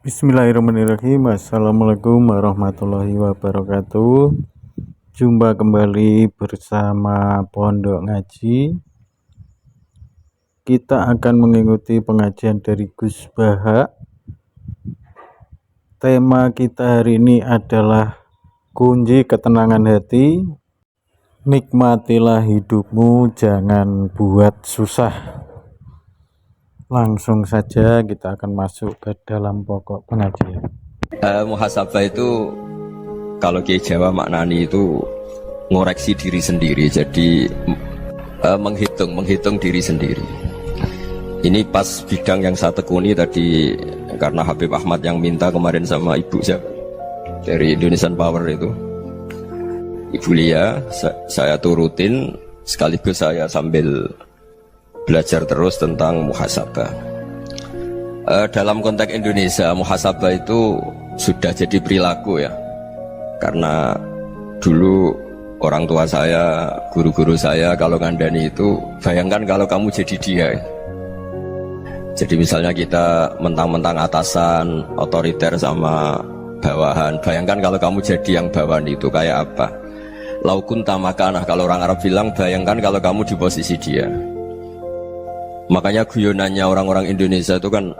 Bismillahirrahmanirrahim. Assalamualaikum warahmatullahi wabarakatuh. Jumpa kembali bersama Pondok Ngaji. Kita akan mengikuti pengajian dari Gus Baha. Tema kita hari ini adalah kunci ketenangan hati. Nikmatilah hidupmu, jangan buat susah. Langsung saja kita akan masuk ke dalam pokok pengajian. Muhasabah itu kalau Kiai Jawa maknani itu ngoreksi diri sendiri, jadi menghitung diri sendiri. Ini pas bidang yang saya tekuni tadi, karena Habib Ahmad yang minta kemarin sama ibu saya dari Indonesian Power itu, Ibu Lia, saya turutin sekaligus saya sambil belajar terus tentang muhasabah. Dalam konteks Indonesia, muhasabah itu sudah jadi perilaku ya, karena dulu orang tua saya, guru-guru saya kalau ngandani itu, bayangkan kalau kamu jadi dia. Jadi misalnya kita mentang-mentang atasan, otoriter sama bawahan, bayangkan kalau kamu jadi yang bawahan itu kayak apa. Laukun tamakanah, kalau orang Arab bilang, bayangkan kalau kamu di posisi dia. Makanya guyonannya orang-orang Indonesia itu kan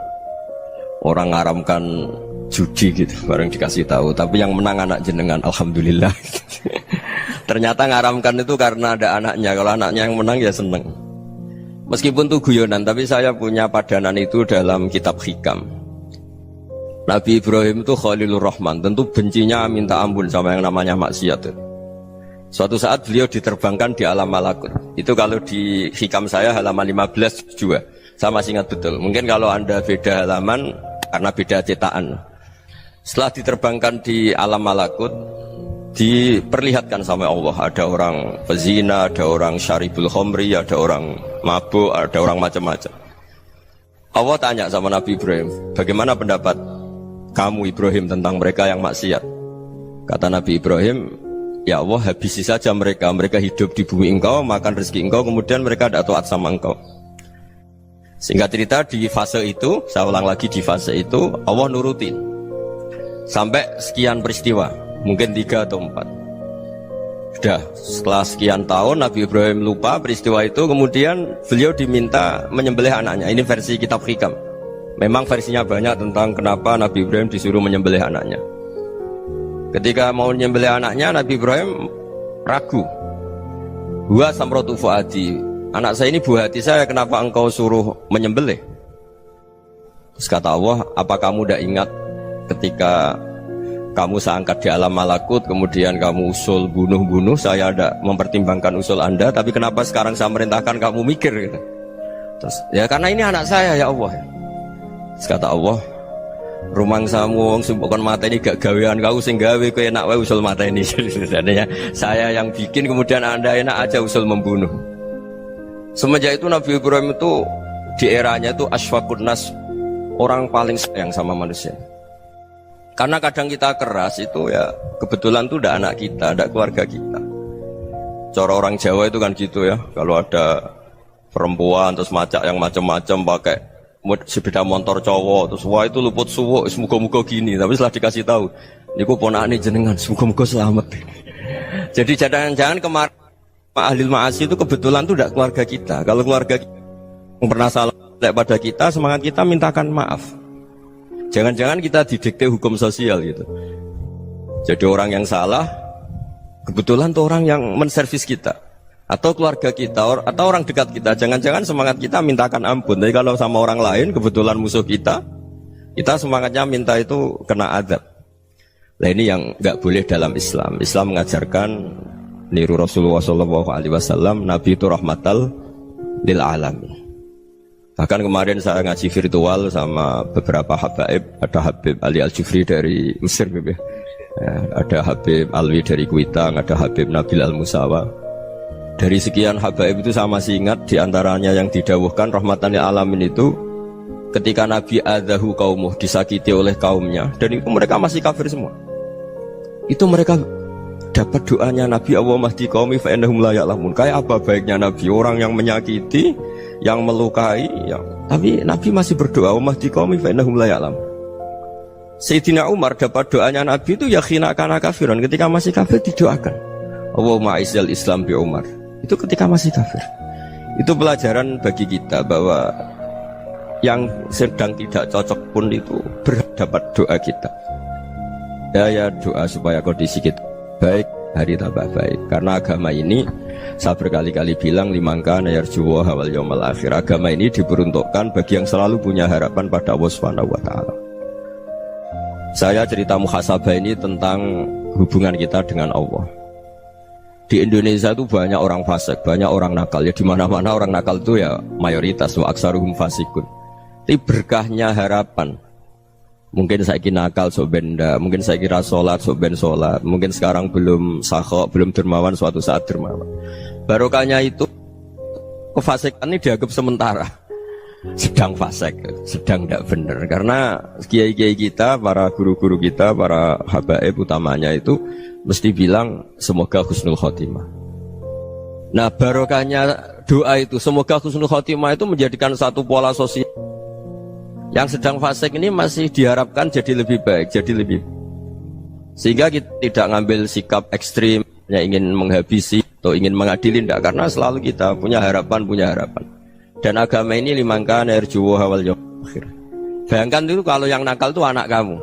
orang ngaramkan judi gitu, bareng dikasih tahu. Tapi yang menang anak jenengan, alhamdulillah. Ternyata ngaramkan itu karena ada anaknya. Kalau anaknya yang menang ya seneng. Meskipun itu guyonan, tapi saya punya padanan itu dalam kitab hikam. Nabi Ibrahim itu Khalilur Rahman, tentu bencinya minta ampun sama yang namanya maksiat. Suatu saat beliau diterbangkan di alam malakut. Itu kalau di hikam saya halaman 15 juga. Saya masih ingat betul. Mungkin kalau Anda beda halaman karena beda cetakan. Setelah diterbangkan di alam malakut, diperlihatkan sama Allah. Ada orang pezina, ada orang syaribul khomri, ada orang mabuk, ada orang macam-macam. Allah tanya sama Nabi Ibrahim, bagaimana pendapat kamu Ibrahim tentang mereka yang maksiat? Kata Nabi Ibrahim, ya Allah, habisi saja mereka. Mereka hidup di bumi engkau, makan rezeki engkau, kemudian mereka tidak taat sama engkau. Singkat cerita, di fase itu, saya ulang lagi, di fase itu Allah nurutin sampai sekian peristiwa, mungkin 3 atau 4. Sudah setelah sekian tahun Nabi Ibrahim lupa peristiwa itu, kemudian beliau diminta menyembelih anaknya. Ini versi kitab hikam. Memang versinya banyak tentang kenapa Nabi Ibrahim disuruh menyembelih anaknya. Ketika mau menyembelih anaknya, Nabi Ibrahim ragu. Huwa samratu fuadi, anak saya ini buah hati saya, kenapa engkau suruh menyembelih? Terus kata Allah, apa kamu tidak ingat ketika kamu saya angkat di alam malakut, kemudian kamu usul bunuh-bunuh, saya tidak mempertimbangkan usul Anda, tapi kenapa sekarang saya merintahkan kamu mikir gitu? Terus, ya karena ini anak saya ya Allah. Terus kata Allah, rumang samu wong bukan mata ini gak gawean kau sing gawe kowe enak wae usul mata ini. Sebenarnya saya yang bikin, kemudian Anda enak aja usul membunuh. Semenjak itu Nabi Ibrahim itu di eranya itu asfaqun nas, orang paling sayang sama manusia. Karena kadang kita keras itu ya kebetulan tuh udah anak kita, ada keluarga kita. Cara orang Jawa itu kan gitu ya, kalau ada perempuan terus macak yang macam-macam pakai sepeda motor cowok, terus wah itu luput suwuk, semoga-moga gini. Tapi setelah dikasih tahu, niku ponakane jenengan, semoga-moga selamat. Jadi jangan-jangan kemarin ahli ma'asi itu kebetulan tuh tidak keluarga kita. Kalau keluarga kita yang pernah salah pada kita, semangat kita mintakan maaf. Jangan-jangan kita didikte hukum sosial gitu. Jadi orang yang salah, kebetulan tuh orang yang menservis kita, atau keluarga kita, atau orang dekat kita. Jangan-jangan semangat kita mintakan ampun. Tapi kalau sama orang lain, kebetulan musuh kita semangatnya minta itu kena adab. Nah ini yang nggak boleh dalam Islam. Islam mengajarkan niru Rasulullah SAW, Nabi itu rahmatal lil alamin. Bahkan kemarin saya ngaji virtual sama beberapa habaib. Ada Habib Ali Al-Jufri dari Mesir, ya. Ada Habib Alwi dari Kuitang, ada Habib Nabil Al-Musawa. Dari sekian habaib itu saya masih ingat diantaranya yang didawuhkan rahmatan lil alamin itu ketika Nabi adzahu qaumuh, disakiti oleh kaumnya, dan itu mereka masih kafir semua. Itu mereka dapat doanya Nabi, Allah mahdi qaumi fa innahum la ya'lamun. Kayak apa baiknya Nabi, orang yang menyakiti, yang melukai, tapi Nabi masih berdoa, Allah mahdi qaumi fa innahum la ya'lamun. Sayyidina Umar dapat doanya Nabi itu ya khina kana kafiron, ketika masih kafir didoakan. Allahumma izzal Islam bi Umar. Itu ketika masih kafir. Itu pelajaran bagi kita bahwa yang sedang tidak cocok pun itu berdapat doa kita. Ya doa supaya kondisi kita baik, hari tambah baik. Karena agama ini saya berkali-kali bilang limangka nayarjuwa wal yaumal akhir. Agama ini diperuntukkan bagi yang selalu punya harapan pada Allah Subhanahu wa taala. Saya cerita muhasabah ini tentang hubungan kita dengan Allah. Di Indonesia itu banyak orang fasik, banyak orang nakal. Ya di mana-mana orang nakal itu ya mayoritas, wa aksaruhum fasikun. Tapi berkahnya harapan. Mungkin saya kira nakal sok benda, mungkin saya kira sholat sok ben sholat, mungkin sekarang belum sakhok, belum dermawan, suatu saat dermawan. Barokahnya itu kefasikan ini dianggap sementara. Sedang fasik, sedang tidak benar. Karena kiai-kiai kita, para guru-guru kita, para habaib utamanya itu mesti bilang semoga husnul khotimah. Nah barokahnya doa itu semoga husnul khotimah itu menjadikan satu pola sosial. Yang sedang fasik ini masih diharapkan jadi lebih baik, jadi lebih. Sehingga kita tidak ngambil sikap ekstrim, yang ingin menghabisi atau ingin mengadili, tidak. Karena selalu kita punya harapan. Dan agama ini limangka nerjuwa wal yaumal akhir. Bayangkan itu kalau yang nakal itu anak kamu.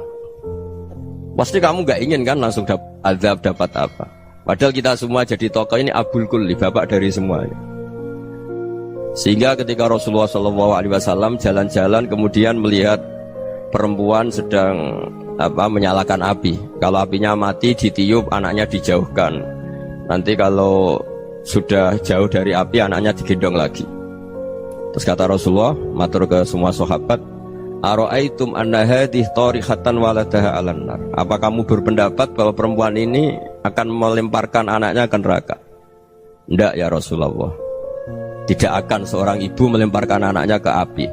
Pasti kamu gak ingin kan langsung dapat azab, dapat apa. Padahal kita semua jadi tokoh ini abul kulli, bapak dari semuanya. Sehingga ketika Rasulullah SAW jalan-jalan kemudian melihat perempuan sedang menyalakan api. Kalau apinya mati ditiup, anaknya dijauhkan. Nanti kalau sudah jauh dari api, anaknya digendong lagi. Terus kata Rasulullah, matur ke semua sahabat, ara'aitum anna hadhihi tarihatan waladaha 'alan nar. Apa kamu berpendapat bahwa perempuan ini akan melemparkan anaknya ke neraka? Tidak ya Rasulullah. Tidak akan seorang ibu melemparkan anaknya ke api.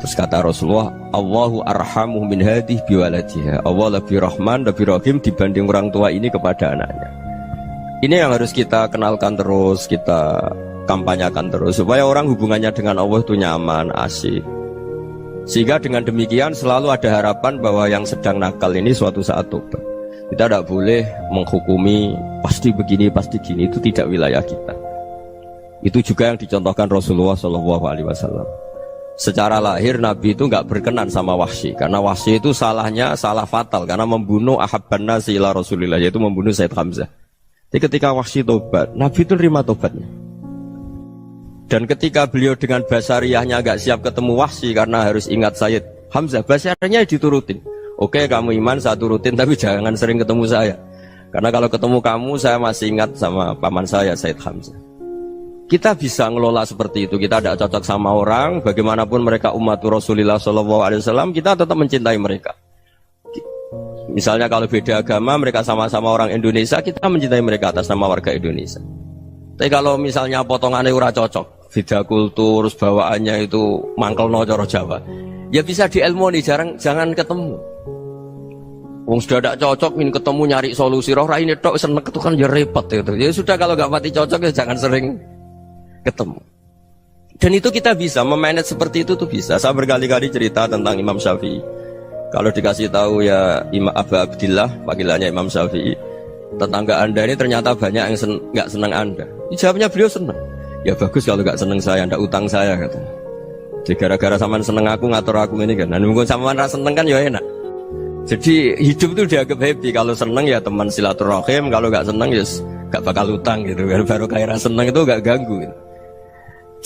Terus kata Rasulullah, Allahu arhamu min hadhihi biwaladiha. Allah lebih rahman, lebih rahim dibanding orang tua ini kepada anaknya. Ini yang harus kita kenalkan terus, kita kampanyakan terus supaya orang hubungannya dengan Allah itu nyaman, asik. Sehingga dengan demikian selalu ada harapan bahwa yang sedang nakal ini suatu saat tobat. Kita tidak boleh menghukumi pasti begini, pasti gini, itu tidak wilayah kita. Itu juga yang dicontohkan Rasulullah SAW. Secara lahir Nabi itu nggak berkenan sama Wahsy, karena Wahsy itu salahnya salah fatal karena membunuh ahabban nasi ila Rasulillah, yaitu membunuh Sayyid Hamzah. Jadi ketika Wahsy tobat, Nabi itu terima tobatnya. Dan ketika beliau dengan basariyahnya agak siap ketemu Wahsy karena harus ingat Sayyid Hamzah, basariyahnya diturutin. Oke kamu iman, saya turutin, tapi jangan sering ketemu saya. Karena kalau ketemu kamu, saya masih ingat sama paman saya, Sayyid Hamzah. Kita bisa ngelola seperti itu. Kita tidak cocok sama orang, bagaimanapun mereka umat Rasulullah SAW, kita tetap mencintai mereka. Misalnya kalau beda agama, mereka sama-sama orang Indonesia, kita mencintai mereka atas nama warga Indonesia. Tapi kalau misalnya potongannya ora cocok, beda kultur, bawaannya itu mangkelno cara Jawa, ya bisa diilmoni, jangan ketemu. Wong sudah tidak cocok, ingin ketemu nyari solusi, roh ini tok seneng itu kan ya repot gitu. Ya sudah kalau nggak pati cocok ya jangan sering ketemu. Dan itu kita bisa memanage seperti itu tuh bisa. Saya berkali-kali cerita tentang Imam Syafi'i. Kalau dikasih tahu ya Imam Abu Abdillah, panggilannya Imam Syafi'i, tetangga anda ini ternyata banyak yang nggak senang anda. Jawabnya beliau senang. Ya bagus kalau nggak senang saya, ndak utang saya kata. Jadi gara-gara saman seneng aku ngatur aku ini kan. Nah mungkin saman rasa seneng kan ya enak. Jadi hidup itu dianggap happy. Kalau seneng ya teman silaturahim, kalau nggak seneng ya nggak bakal utang gitu. Baru kayak rasa seneng itu nggak ganggu. Gitu.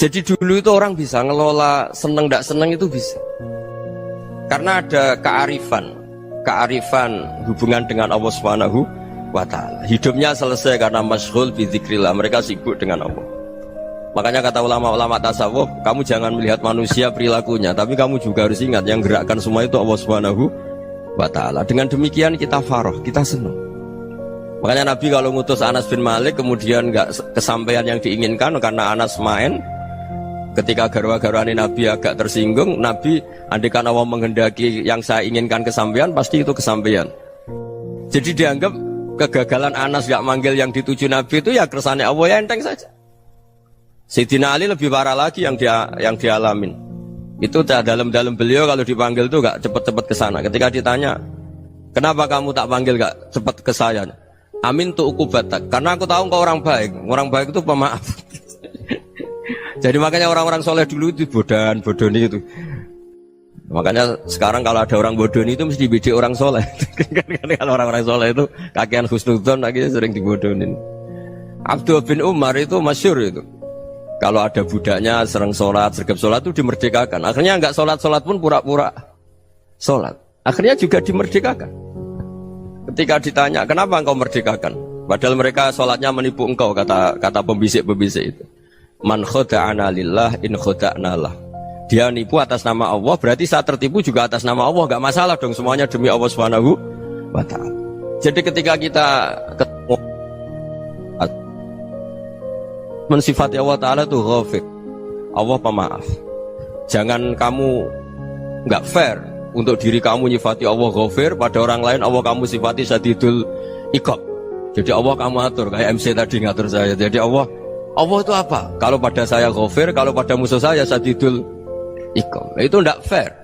Jadi dulu itu orang bisa ngelola seneng ndak seneng itu bisa. Karena ada kearifan hubungan dengan Allah Subhanahu wa ta'ala. Hidupnya selesai karena masyghul bi dzikrillah, mereka sibuk dengan Allah. Makanya kata ulama-ulama tasawuf, kamu jangan melihat manusia perilakunya, tapi kamu juga harus ingat yang gerakkan semua itu Allah Subhanahu wa ta'ala. Dengan demikian kita farah, kita senang. Makanya Nabi kalau ngutus Anas bin Malik kemudian enggak kesampaian yang diinginkan karena Anas main, ketika garwa-garwani Nabi agak tersinggung, Nabi andaikan Allah menghendaki yang saya inginkan kesampaian, pasti itu kesampaian. Jadi dianggap kegagalan Anas gak manggil yang dituju Nabi itu ya kersane Allah, ya enteng saja. Sayyidina Ali lebih parah lagi yang dialamin. Itu dalam beliau kalau dipanggil tuh gak cepet-cepet ke sana. Ketika ditanya, kenapa kamu tak panggil gak cepet ke saya? Amin tu ukubatak, karena aku tahu engkau orang baik. Orang baik itu pemaaf. Jadi makanya orang-orang soleh dulu itu bodoni itu. Makanya sekarang kalau ada orang bodoni itu mesti dibidik orang soleh. Kalau orang-orang soleh itu kakean husnudzon lagi sering dibodonin. Abdul bin Umar itu masyhur itu. Kalau ada budaknya sering sholat, sergap sholat itu dimerdekakan. Akhirnya enggak sholat pun pura-pura sholat. Akhirnya juga dimerdekakan. Ketika ditanya, kenapa engkau merdekakan? Padahal mereka sholatnya menipu engkau, kata pembisik-pembisik itu. Man khoda'ana lillah in khoda'na lah. Dia nipu atas nama Allah, berarti saat tertipu juga atas nama Allah. Enggak masalah dong, semuanya demi Allah Subhanahu wa ta'ala. Jadi ketika kita ketemu mensifati Allah Ta'ala itu ghafir, Allah pemaaf. Jangan kamu nggak fair untuk diri kamu nyifati Allah ghafir, pada orang lain Allah kamu sifati syadidul iqab. Jadi Allah kamu atur, kayak MC tadi ngatur saya. Jadi Allah itu apa? Kalau pada saya ghafir, kalau pada musuh saya syadidul iqab. Itu nggak fair.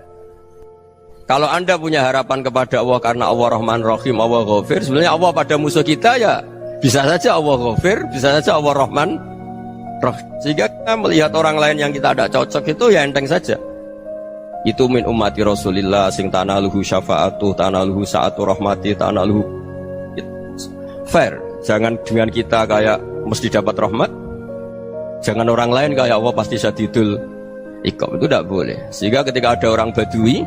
Kalau Anda punya harapan kepada Allah karena Allah Rahman Rahim, Allah ghafir, sebenarnya Allah pada musuh kita ya bisa saja Allah ghafir, bisa saja Allah Rahman. Sehingga kita melihat orang lain yang kita tidak cocok itu ya enteng saja. Itu min ummati Rasulillah sing tanaluhu syafa'atuh, tanaluhu sa'atu rahmati, tanaluhu fair. Jangan dengan kita kayak mesti dapat rahmat. Jangan orang lain kayak Allah pasti syadidul iqab. Itu tidak boleh. Sehingga ketika ada orang Badui,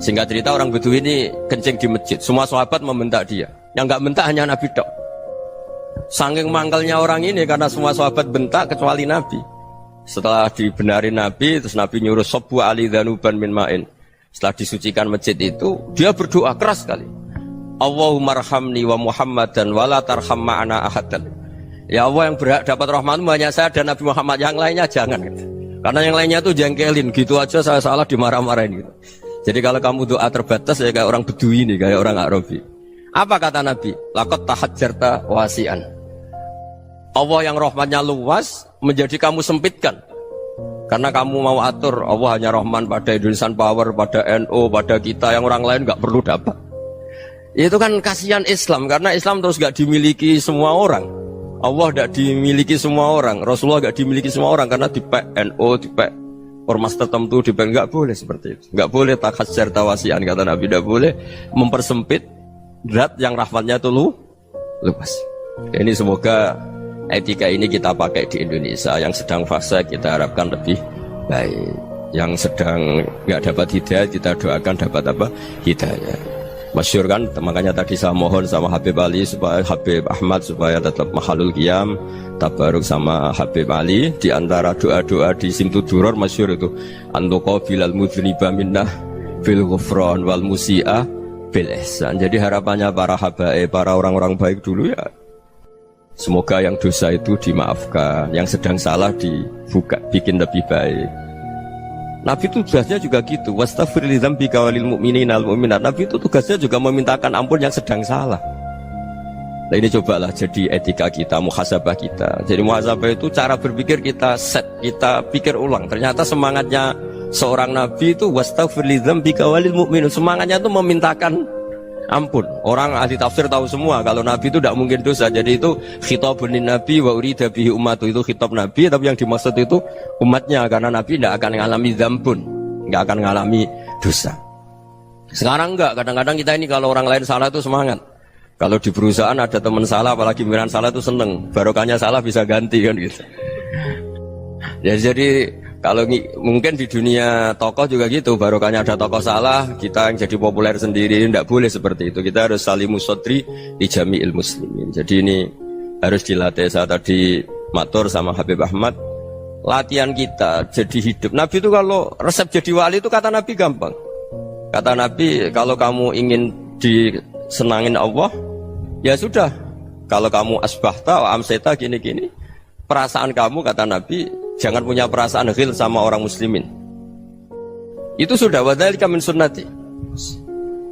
singkat cerita orang Badui ini kencing di masjid, semua sahabat membentak dia. Yang enggak bentak hanya Nabi tok. Saking mangkelnya orang ini karena semua sahabat bentak kecuali Nabi. Setelah dibenarin Nabi, terus Nabi nyuruh sobu ali dhanuban min ma'in. Setelah disucikan masjid itu, dia berdoa keras sekali. Allahumma arhamni wa Muhammadan wa la tarham ma'ana ahadan. Ya Allah, yang berhak dapat rahmatmu hanya saya dan Nabi Muhammad, yang lainnya jangan gitu. Karena yang lainnya tuh jengkelin, gitu aja saya salah dimarah-marahin gitu. Jadi kalau kamu doa terbatas ya kayak orang Bedui ini, kayak orang Arabi. Apa kata Nabi? Laqad tahajjarta wasi'an. Allah yang rahmatnya luas menjadi kamu sempitkan. Karena kamu mau atur Allah hanya Rahman pada Indonesian Power, pada NU, pada kita yang orang lain nggak perlu dapat. Itu kan kasihan Islam, karena Islam terus nggak dimiliki semua orang. Allah nggak dimiliki semua orang, Rasulullah nggak dimiliki semua orang karena dipek NU, dipek ormas tertentu, dipek nggak boleh seperti itu. Nggak boleh takhasyar tawasian, kata Nabi, nggak boleh mempersempit zat yang rahmatnya itu luas. Ini semoga etika ini kita pakai di Indonesia. Yang sedang fase kita harapkan lebih baik. Yang sedang nggak dapat hidayah kita doakan dapat apa? Hidayah. Masyhur kan, makanya tadi saya mohon sama Habib Ali supaya Habib Ahmad supaya tetap mahalul qiyam, tabaruk sama Habib Ali. Di antara doa-doa di Simtuduror masyhur itu antuqa bilal mudhniba minnah bil ghufran wal musi'ah bil ihsan. Jadi harapannya para habaib, para orang-orang baik dulu ya, semoga yang dosa itu dimaafkan, yang sedang salah dibuka, bikin lebih baik. Nabi itu tugasnya juga gitu. Wastaghfir li dzambika walil mu'minina wal mu'minat. Nabi itu tugasnya juga memintakan ampun yang sedang salah. Nah ini cobalah jadi etika kita, muhasabah kita. Jadi muhasabah itu cara berpikir kita set, kita pikir ulang. Ternyata semangatnya seorang nabi itu wastaghfir li dzambika walil mu'minun. Semangatnya itu memintakan ampun. Orang ahli tafsir tahu semua kalau Nabi itu tidak mungkin dosa. Jadi itu khitabun nabi wa urida bihi ummatu, itu khitab Nabi, tapi yang dimaksud itu umatnya, karena Nabi tidak akan mengalami dzambun, tidak akan mengalami dosa. Sekarang enggak, kadang-kadang kita ini kalau orang lain salah itu semangat. Kalau di perusahaan ada teman salah, apalagi pimpinan salah itu seneng, barokahnya salah bisa ganti kan gitu. Ya jadi kalau mungkin di dunia tokoh juga gitu, barokahnya ada tokoh salah, kita yang jadi populer sendiri, tidak boleh seperti itu. Kita harus salimus sodri di jami'il muslimin. Jadi ini harus dilatih. Saya tadi matur sama Habib Ahmad, latihan kita jadi hidup. Nabi itu kalau resep jadi wali itu kata Nabi gampang. Kata Nabi, kalau kamu ingin disenangin Allah, ya sudah. Kalau kamu asbahta wa amseta gini-gini, perasaan kamu, kata Nabi, jangan punya perasaan ghil sama orang muslimin. Itu sudah wadzalika min sunnati.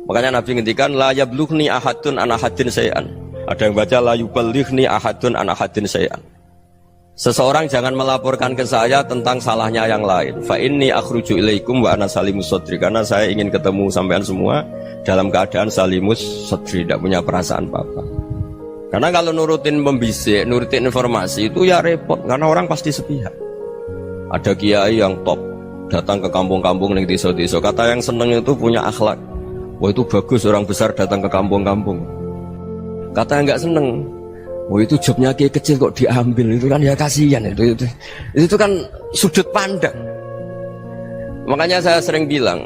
Makanya Nabi ngendikan la yablughni ahadun an ahadin syai'an. Ada yang baca la yuballighni ahadun an ahadin syai'an. Seseorang jangan melaporkan ke saya tentang salahnya yang lain. Fa inni akhruju ilaikum wa ana salimus sadri, karena saya ingin ketemu sampean semua dalam keadaan salimus sadri, tidak punya perasaan apa-apa. Karena kalau nurutin membisik, nurutin informasi itu ya repot, karena orang pasti sepihak. Ada kiai yang top datang ke kampung-kampung ning desa-desa, kata yang seneng itu punya akhlak. Wah itu bagus orang besar datang ke kampung-kampung. Kata yang nggak seneng, wah itu jobnya kiai kecil kok diambil, itu kan ya kasihan itu kan sudut pandang. Makanya saya sering bilang,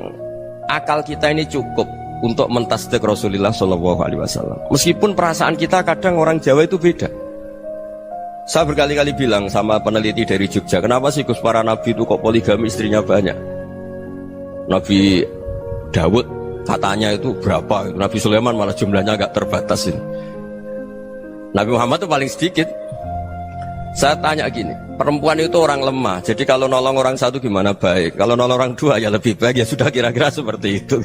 akal kita ini cukup untuk mentasdik Rasulullah SAW. Meskipun perasaan kita kadang orang Jawa itu beda. Saya berkali-kali bilang sama peneliti dari Jogja, kenapa sih Gus para nabi itu kok poligami istrinya banyak? Nabi Dawud katanya itu berapa? Nabi Sulaiman malah jumlahnya agak terbatas ini. Nabi Muhammad itu paling sedikit. Saya tanya gini, perempuan itu orang lemah, jadi kalau nolong orang satu gimana baik, kalau nolong orang dua ya lebih baik, ya sudah kira-kira seperti itu.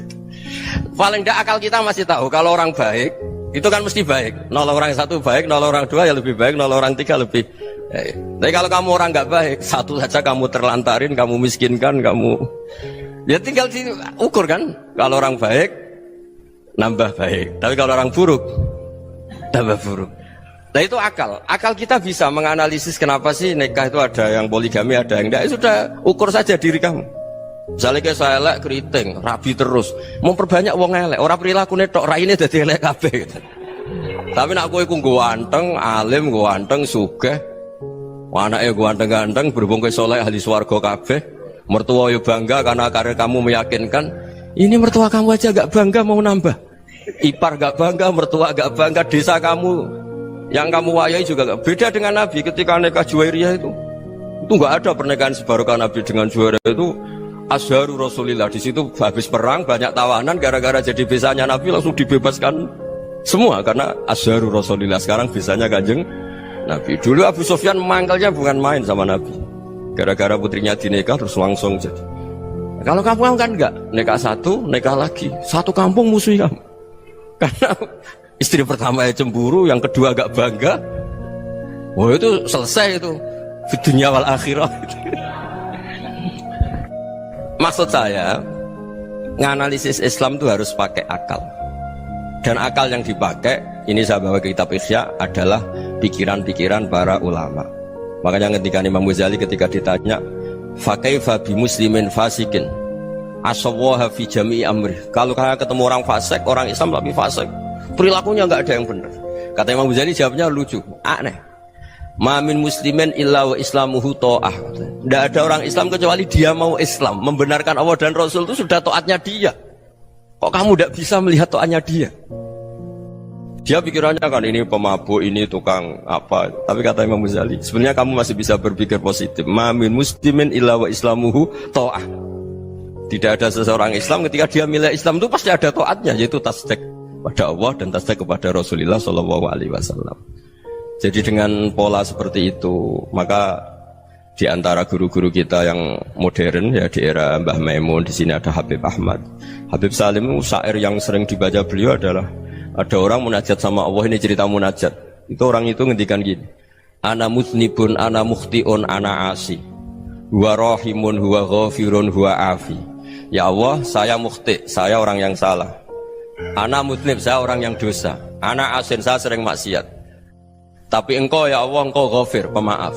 Paling tidak akal kita masih tahu kalau orang baik itu kan mesti baik, nolong orang satu baik, nolong orang dua ya lebih baik, nolong orang tiga lebih baik. Tapi kalau kamu orang nggak baik, satu saja kamu terlantarin, kamu miskinkan, kamu ya tinggal diukur kan. Kalau orang baik nambah baik, tapi kalau orang buruk tambah buruk. Nah itu akal kita bisa menganalisis kenapa sih nikah itu ada yang poligami, ada yang enggak. Sudah ukur saja diri kamu. Misalnya kayak saya elek keriting, rabi terus, memperbanyak wong elek, orang perilaku netok, raine dadi elek kabeh. Tapi nak kowe iku ganteng, alim, ganteng, sugih, anake ganteng-ganteng, berhubung kowe saleh ahli swarga kabeh, mertua yo bangga karena karir kamu meyakinkan. Ini mertua kamu aja gak bangga mau nambah. Ipar gak bangga, mertua gak bangga, desa kamu yang kamu wayai juga gak beda dengan Nabi ketika nikah Juwairiyah itu nggak ada pernikahan sebarokah Nabi dengan Juwairiyah itu Azharu Rasulillah. Di situ habis perang banyak tawanan, gara-gara jadi besanya Nabi langsung dibebaskan semua karena Azharu Rasulillah. Sekarang besanya Kanjeng Nabi. Dulu Abu Sufyan memangkalnya bukan main sama Nabi, gara-gara putrinya dinikah terus langsung jadi. Kalau kamu kan enggak, nikah satu, nikah lagi, satu kampung musuh kamu karena istri pertama ya cemburu, yang kedua agak bangga. Wah itu selesai itu di dunia wal akhirah. Maksud saya, nganalisis Islam itu harus pakai akal. Dan akal yang dipakai, ini saya bawa ke kitab Ihya, adalah pikiran-pikiran para ulama. Makanya ketika Imam Ghazali ketika ditanya, fakaifa bi muslimin fasikin asawwaha fi jami'i amri. Kalau kalian ketemu orang fasik, orang Islam tapi fasik, perilakunya nggak ada yang benar. Kata Imam Ghazali jawabnya lucu, aneh. Ma min muslimin illa wa islamuhu ta'ah. Tidak ada orang Islam kecuali dia mau Islam, membenarkan Allah dan Rasul itu sudah taatnya dia. Kok kamu tidak bisa melihat taatnya dia? Dia pikirannya kan ini pemabuk, ini tukang apa. Tapi kata Imam Ghazali, sebenarnya kamu masih bisa berpikir positif. Ma min muslimin illa wa islamuhu ta'ah. Tidak ada seseorang Islam ketika dia milih Islam itu pasti ada taatnya, yaitu tasdik pada Allah dan tasdik kepada Rasulullah SAW. Jadi dengan pola seperti itu, maka di antara guru-guru kita yang modern ya di era Mbah Maimun, di sini ada Habib Ahmad, Habib Salim, syair yang sering dibaca beliau adalah ada orang munajat sama Allah. Ini cerita munajat. Itu orang itu ngendikan gini, ana muznibun, ana mukhtiun, ana asi, huwa rahimun, huwa ghafirun, huwa afi. Ya Allah, saya mukhti, saya orang yang salah. Ana muslim, saya orang yang dosa. Ana asin, saya sering maksiat. Tapi engkau ya Allah, engkau ghafir, pemaaf.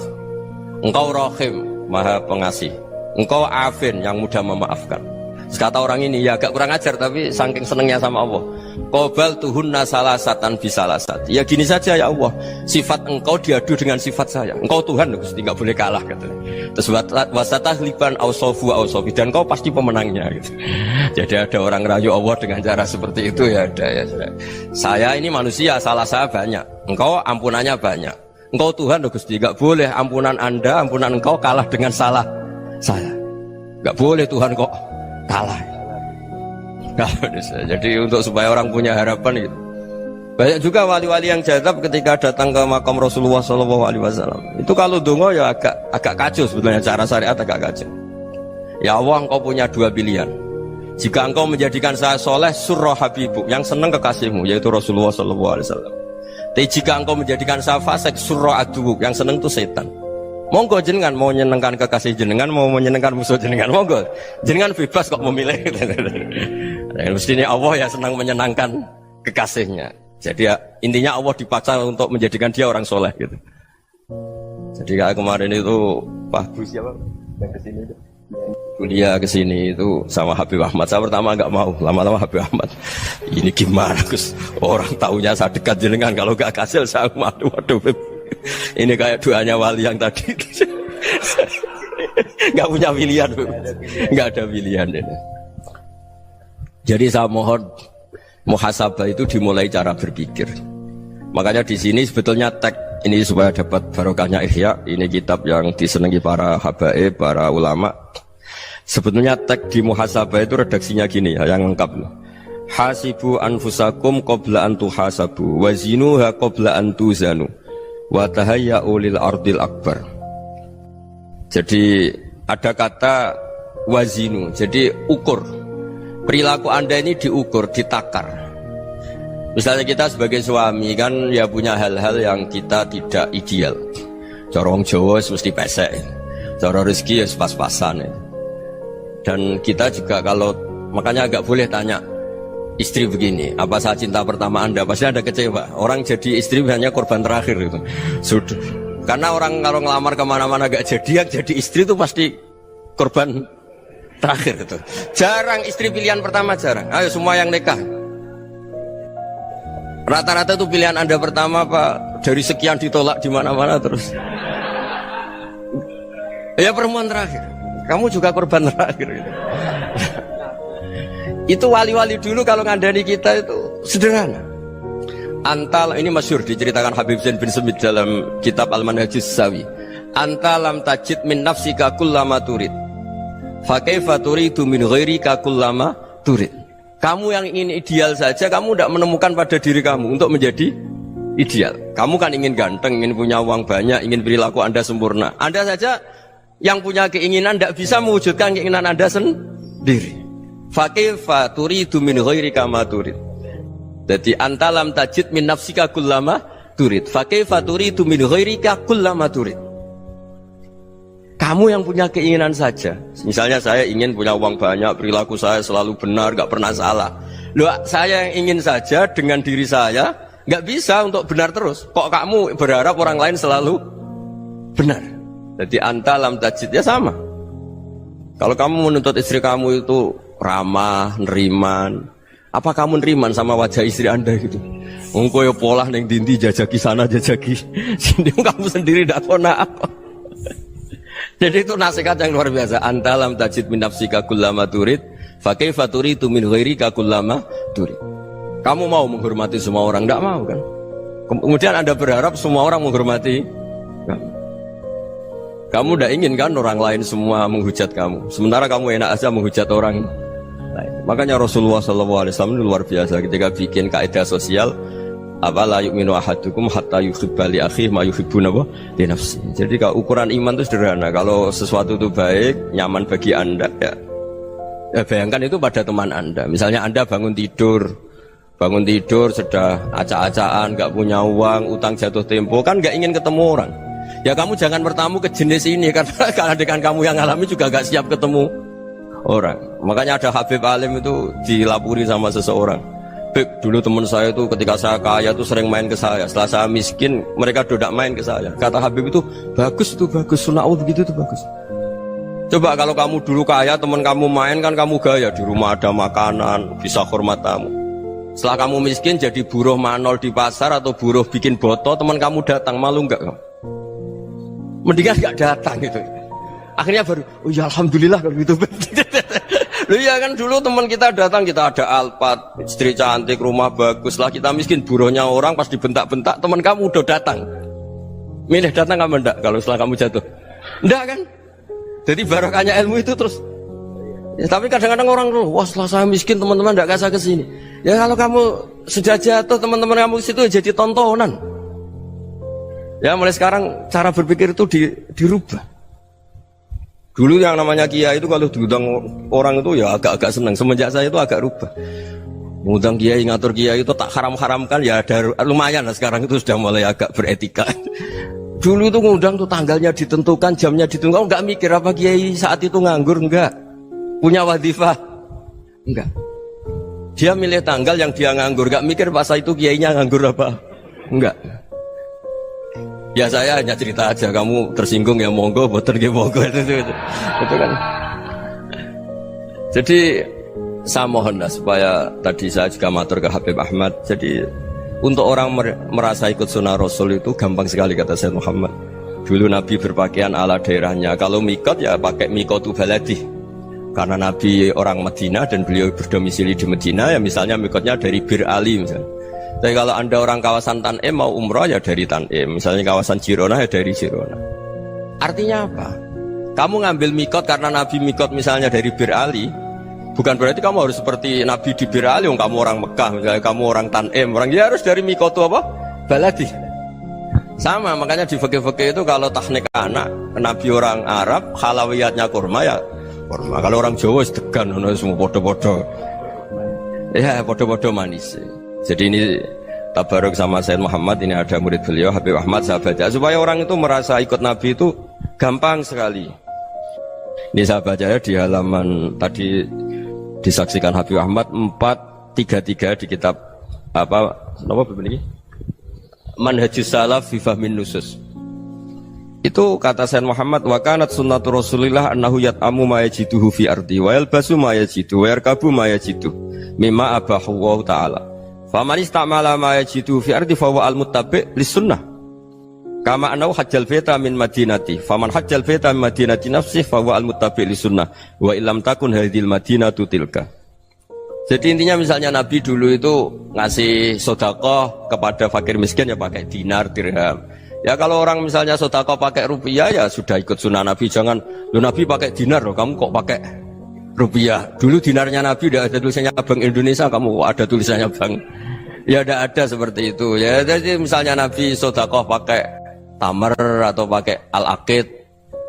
Engkau rahim, maha pengasih. Engkau afin, yang mudah memaafkan. Kata orang ini, ya agak kurang ajar, tapi saking senengnya sama Allah. Qobal tuhunna salasatan bisalasat. Ya gini saja ya Allah, sifat engkau diadu dengan sifat saya. Engkau Tuhan, Gusti, nggak boleh kalah katanya. Terus wasatah liban ausofu ausofi, dan kau pasti pemenangnya gitu. Jadi ada orang rayu Allah dengan cara seperti itu ya ada ya. Saya ini manusia, salah saya banyak. Engkau ampunannya banyak. Engkau Tuhan, Gusti, nggak boleh ampunan Anda, ampunan engkau kalah dengan salah saya. Nggak boleh Tuhan kok kalah. Jadi untuk supaya orang punya harapan gitu. Banyak juga wali-wali yang jadab ketika datang ke makam Rasulullah SAW. Itu kalau dongo ya agak kacau sebetulnya, cara syariat agak kacau. Ya Allah, engkau punya dua pilihan. Jika engkau menjadikan saya soleh, surah habibu, yang senang kekasihmu, yaitu Rasulullah SAW. Tapi jika engkau menjadikan saya fasik, surah adubu, yang senang itu setan. Monggo jenengan mau menyenangkan kekasih jenengan, mau menyenangkan musuh jenengan, monggo. Jenengan bebas kok memilih. Mestinya Allah ya senang menyenangkan kekasihnya. Jadi ya, intinya Allah dipaksa untuk menjadikan dia orang soleh gitu. Jadi kayak kemarin itu Pak Gus siapa yang kesini itu kuliah kesini itu sama Habib Ahmad. Saya pertama nggak mau, lama-lama Habib Ahmad ini gimana Gus, orang taunya saya dekat jenengan, kalau nggak hasil saya waduh Habib. Ini kayak doanya wali yang tadi. Nggak punya pilihan, nggak ada pilihan ini. Jadi saya mohon muhasabah itu dimulai cara berpikir. Makanya di sini sebetulnya teks ini supaya dapat barokahnya Ihya. Ini kitab yang disenangi para habaib, para ulama. Sebetulnya teks di muhasabah itu redaksinya gini ya, yang lengkap. Hasibu anfusakum qabla an tuhasabu wa zinuha qabla an tuzanu wa tahayya'u lil ardil akbar. Jadi ada kata wazinu, jadi ukur. Perilaku Anda ini diukur, ditakar. Misalnya kita sebagai suami kan ya punya hal-hal yang kita tidak ideal. Corong Jawa mesti pesek, cara rezeki ya pas-pasan. Dan kita juga kalau makanya agak boleh tanya istri begini, apa saat cinta pertama Anda? Pasti Anda kecewa. Orang jadi istri hanya korban terakhir itu. Sudah. Karena orang kalau ngelamar kemana-mana gak jadi, yang jadi istri itu pasti korban terakhir itu. Jarang istri pilihan pertama, jarang. Ayo semua yang nikah. Rata-rata itu pilihan Anda pertama Pak, dari sekian ditolak di mana-mana terus. Ya perempuan terakhir. Kamu juga korban terakhir. Itu wali-wali dulu kalau ngandani kita itu sederhana. Antal ini masyhur diceritakan Habib Zain bin Semit dalam kitab Al-Manhajus Sawi. Antalam tajid min nafsika kullama turid. Fa kaifa turidu min ghairika kullama turid. Kamu yang ingin ideal saja, kamu tidak menemukan pada diri kamu untuk menjadi ideal. Kamu kan ingin ganteng, ingin punya uang banyak, ingin perilaku Anda sempurna. Anda saja yang punya keinginan tidak bisa mewujudkan keinginan Anda sendiri. Fakaifa turidu min ghairika ma turid. Jadi antalam tajid min nafsika kullama turid. Fakaifa turidu min ghairika kullama turid. Kamu yang punya keinginan saja. Misalnya saya ingin punya uang banyak, perilaku saya selalu benar, gak pernah salah. Loh, saya yang ingin saja dengan diri saya gak bisa untuk benar terus. Kok kamu berharap orang lain selalu benar? Jadi anta lam tajid ya sama. Kalau kamu menuntut istri kamu itu ramah, neriman, apa kamu neriman sama wajah istri Anda gitu? Engkau ya pola neng dindi jajaki sana jajaki sini, kamu sendiri tidak kona apa? Jadi itu nasihat yang luar biasa. Antalam tajid min nafsika kullama turid, fa kaifa turidu min ghairika kullama turid. Kamu mau menghormati semua orang? Tidak mau kan? Kemudian Anda berharap semua orang menghormati kamu. Kamu tidak ingin kan orang lain semua menghujat kamu. Sementara kamu enak aja menghujat orang lain. Makanya Rasulullah SAW luar biasa ketika bikin kaidah sosial. Apa la yu'minu ahadukum hatta yuhibba li akhihi ma yuhibbu li nafsihi. Jadi kalau ukuran iman itu sederhana. Kalau sesuatu itu baik, nyaman bagi Anda ya bayangkan itu pada teman Anda. Misalnya Anda bangun tidur sudah acak-acakan, gak punya uang, utang jatuh tempo, kan gak ingin ketemu orang. Ya kamu jangan bertamu ke jenis ini karena kalau dengan kamu yang alami juga gak siap ketemu orang. Makanya ada Habib Alim itu dilapuri sama seseorang. Dulu teman saya itu ketika saya kaya itu sering main ke saya. Setelah saya miskin, mereka tidak main ke saya. Kata Habib itu bagus, sunnah Allah begitu itu bagus. Coba kalau kamu dulu kaya, teman kamu main kan kamu gaya. Di rumah ada makanan, bisa hormat tamu. Setelah kamu miskin jadi buruh manol di pasar atau buruh bikin boto, teman kamu datang, malu enggak kamu? Mendingan enggak datang gitu. Akhirnya baru, oh ya alhamdulillah kalau gitu. Loh iya kan dulu teman kita datang, kita ada Alphard, istri cantik, rumah bagus lah, kita miskin, buruhnya orang pas dibentak-bentak, teman kamu udah datang. Milih datang kamu enggak kalau setelah kamu jatuh? Enggak kan? Jadi barokahnya ilmu itu terus. Ya, tapi kadang-kadang orang tuh, wah setelah saya miskin teman-teman enggak kasih ke sini. Ya kalau kamu sudah jatuh, teman-teman kamu ke situ jadi tontonan. Ya mulai sekarang cara berpikir itu dirubah. Dulu yang namanya kiai itu kalau diundang orang itu ya agak-agak senang. Semenjak saya itu agak rubah. Mengundang kiai, ngatur kiai itu tak haram-haramkan ya ada lumayan lah sekarang itu sudah mulai agak beretika. Dulu tuh ngundang tuh tanggalnya ditentukan, jamnya ditentukan. Enggak mikir apa kiai saat itu nganggur, enggak. Punya wadifah, enggak. Dia milih tanggal yang dia nganggur, enggak mikir pas itu kiainya nganggur apa, enggak. Ya saya hanya cerita aja, kamu tersinggung ya monggo, boten nggih monggo itu kan. Jadi saya mohon lah supaya tadi saya juga matur ke Habib Ahmad. Jadi untuk orang merasa ikut sunnah Rasul itu gampang sekali kata Sayyid Muhammad. Dulu Nabi berpakaian ala daerahnya. Kalau mikot ya pakai mikotu baladi. Karena Nabi orang Madinah dan beliau berdomisili di Madinah, ya misalnya mikotnya dari Bir Ali misalnya. Tapi kalau anda orang kawasan Tanim mau umroh ya dari Tanim. Misalnya kawasan Jirona ya dari Jirona. Artinya apa? Kamu ngambil mikot karena Nabi mikot misalnya dari Bir Ali, bukan berarti kamu harus seperti Nabi di Bir Ali, kamu orang Mekah, misalnya kamu orang Tanim, orang dia harus dari mikotu apa? Baladi. Sama, makanya di fikih-fikih itu kalau tahnik anak, Nabi orang Arab, halawiyatnya kurma ya kurma. Kalau orang Jawa sedegan, semua podo-podo. Ya, podo-podo manis. Jadi ini tabaruk sama Sayyid Muhammad, ini ada murid beliau, Habib Ahmad, saya baca. Supaya orang itu merasa ikut Nabi itu gampang sekali. Ini saya baca ya di halaman tadi disaksikan Habib Ahmad 433 di kitab apa begini? Manhajus Salaf fi Fahmin Nusus. Itu kata Sayyid Muhammad, wa kanat sunnatu Rasulillah annahu yat'amu ma yajiduhu fi ardi wa yalbasu ma yajidu wa yarkabu ma yajidu mimma abahu Allah taala. Faman istamala ma yajidu fi ardi fa huwa al-muttabi' lis-sunnah. Kama annahu hajjal baita min madinati. Faman hajjal baita min madinati nafsi fa huwa al-muttabi' lis-sunnah. Wa illam takun hadhil madinatu tilka. Jadi intinya misalnya Nabi dulu itu ngasih sedekah kepada fakir miskin ya pakai dinar, dirham. Ya kalau orang misalnya sedekah pakai rupiah ya sudah ikut sunnah Nabi. Jangan, lu Nabi pakai dinar loh, kamu kok pakai rupiah. Dulu dinarnya Nabi udah ada tulisannya Bank Indonesia, kamu ada tulisannya Bank. Ya udah ada seperti itu. Ya jadi misalnya Nabi sedekah pakai tamar atau pakai al-aqid,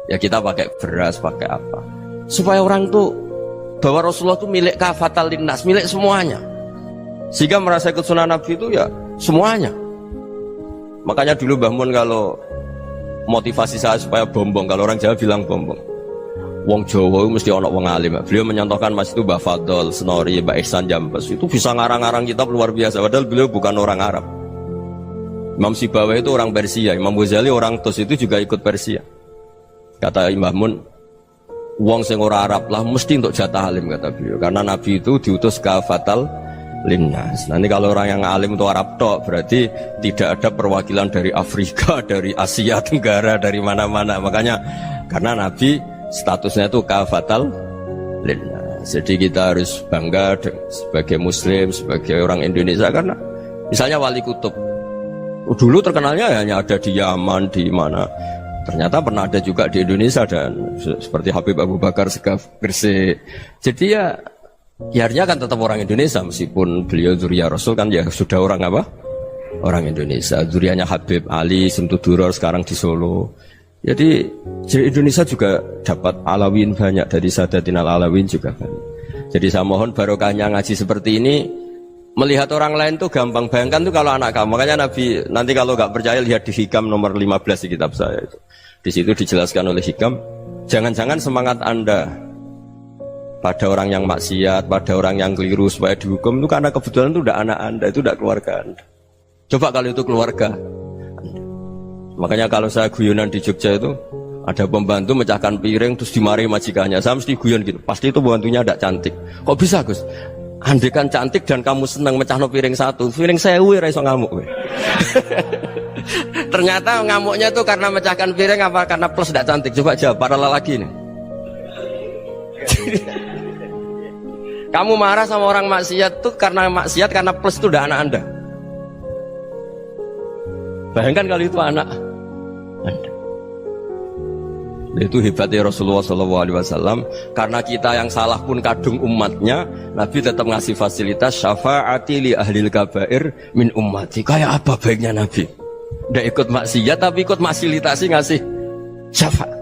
ya kita pakai beras, pakai apa. Supaya orang tuh bahwa Rasulullah itu milik kafatal linnas, milik semuanya. Sehingga merasa ikut sunnah Nabi itu ya semuanya. Makanya dulu Mbah Mun kalau motivasi saya supaya bombong, kalau orang Jawa bilang bombong. Wong Jawa mesti ono wong alim. Beliau menyontohkan Mas itu Mbah Fadol, Senori, Mbah Ihsan Jambes. Itu bisa ngarang-ngarang kitab luar biasa. Padahal beliau bukan orang Arab. Imam Sibawai itu orang Persia, Imam Ghazali orang Tus itu juga ikut Persia. Kata Mbah Mun, wong sing ora Arab lah mesti untuk jatah alim kata beliau. Karena Nabi itu diutus kafatal linnas. Nanti kalau orang yang alim itu Arab tok, berarti tidak ada perwakilan dari Afrika, dari Asia Tenggara, dari mana-mana. Makanya karena Nabi statusnya itu kafatal linnas. Jadi kita harus bangga sebagai Muslim, sebagai orang Indonesia karena misalnya Wali Kutub dulu terkenalnya hanya ada di Yaman, di mana. Ternyata pernah ada juga di Indonesia dan seperti Habib Abu Bakar Segaf Gresik. Jadi ya akhirnya kan tetap orang Indonesia meskipun beliau zuriyah Rasul kan ya sudah orang apa? Orang Indonesia. Zuriyahnya Habib Ali Simtuduror sekarang di Solo. Jadi Indonesia juga dapat Alawin banyak, dari Sadatin Alawin juga banyak. Jadi saya mohon barokahnya ngaji seperti ini. Melihat orang lain tuh gampang, bayangkan tuh kalau anak kamu. Makanya Nabi nanti kalau nggak percaya lihat di Hikam nomor 15 di kitab saya itu. Di situ dijelaskan oleh Hikam, jangan-jangan semangat Anda pada orang yang maksiat, pada orang yang keliru supaya dihukum itu karena kebetulan itu udah anak Anda, itu udah keluarga Anda. Coba kalau itu keluarga Anda. Makanya kalau saya guyonan di Jogja itu ada pembantu mecahkan piring terus dimarahi majikannya, saya mesti guyon gitu, pasti itu pembantunya tidak cantik. Kok bisa Gus? Andai kan cantik dan kamu senang mecahno piring satu, piring 1000 ora iso ngamuk kowe. Ternyata ngamuknya tuh karena mecahkan piring apa karena plus tidak cantik? Coba jawab para lelaki nih. Kamu marah sama orang maksiat tuh karena maksiat, karena plus itu udah anak Anda. Bayangkan kalau itu anak Anda. Itu hebatnya Rasulullah SAW. Karena kita yang salah pun kadung umatnya, Nabi tetap ngasih fasilitas syafaati li ahlil kabair min ummati. Kayak apa baiknya Nabi? Udah ikut maksiat tapi ikut fasilitasi ngasih syafaat.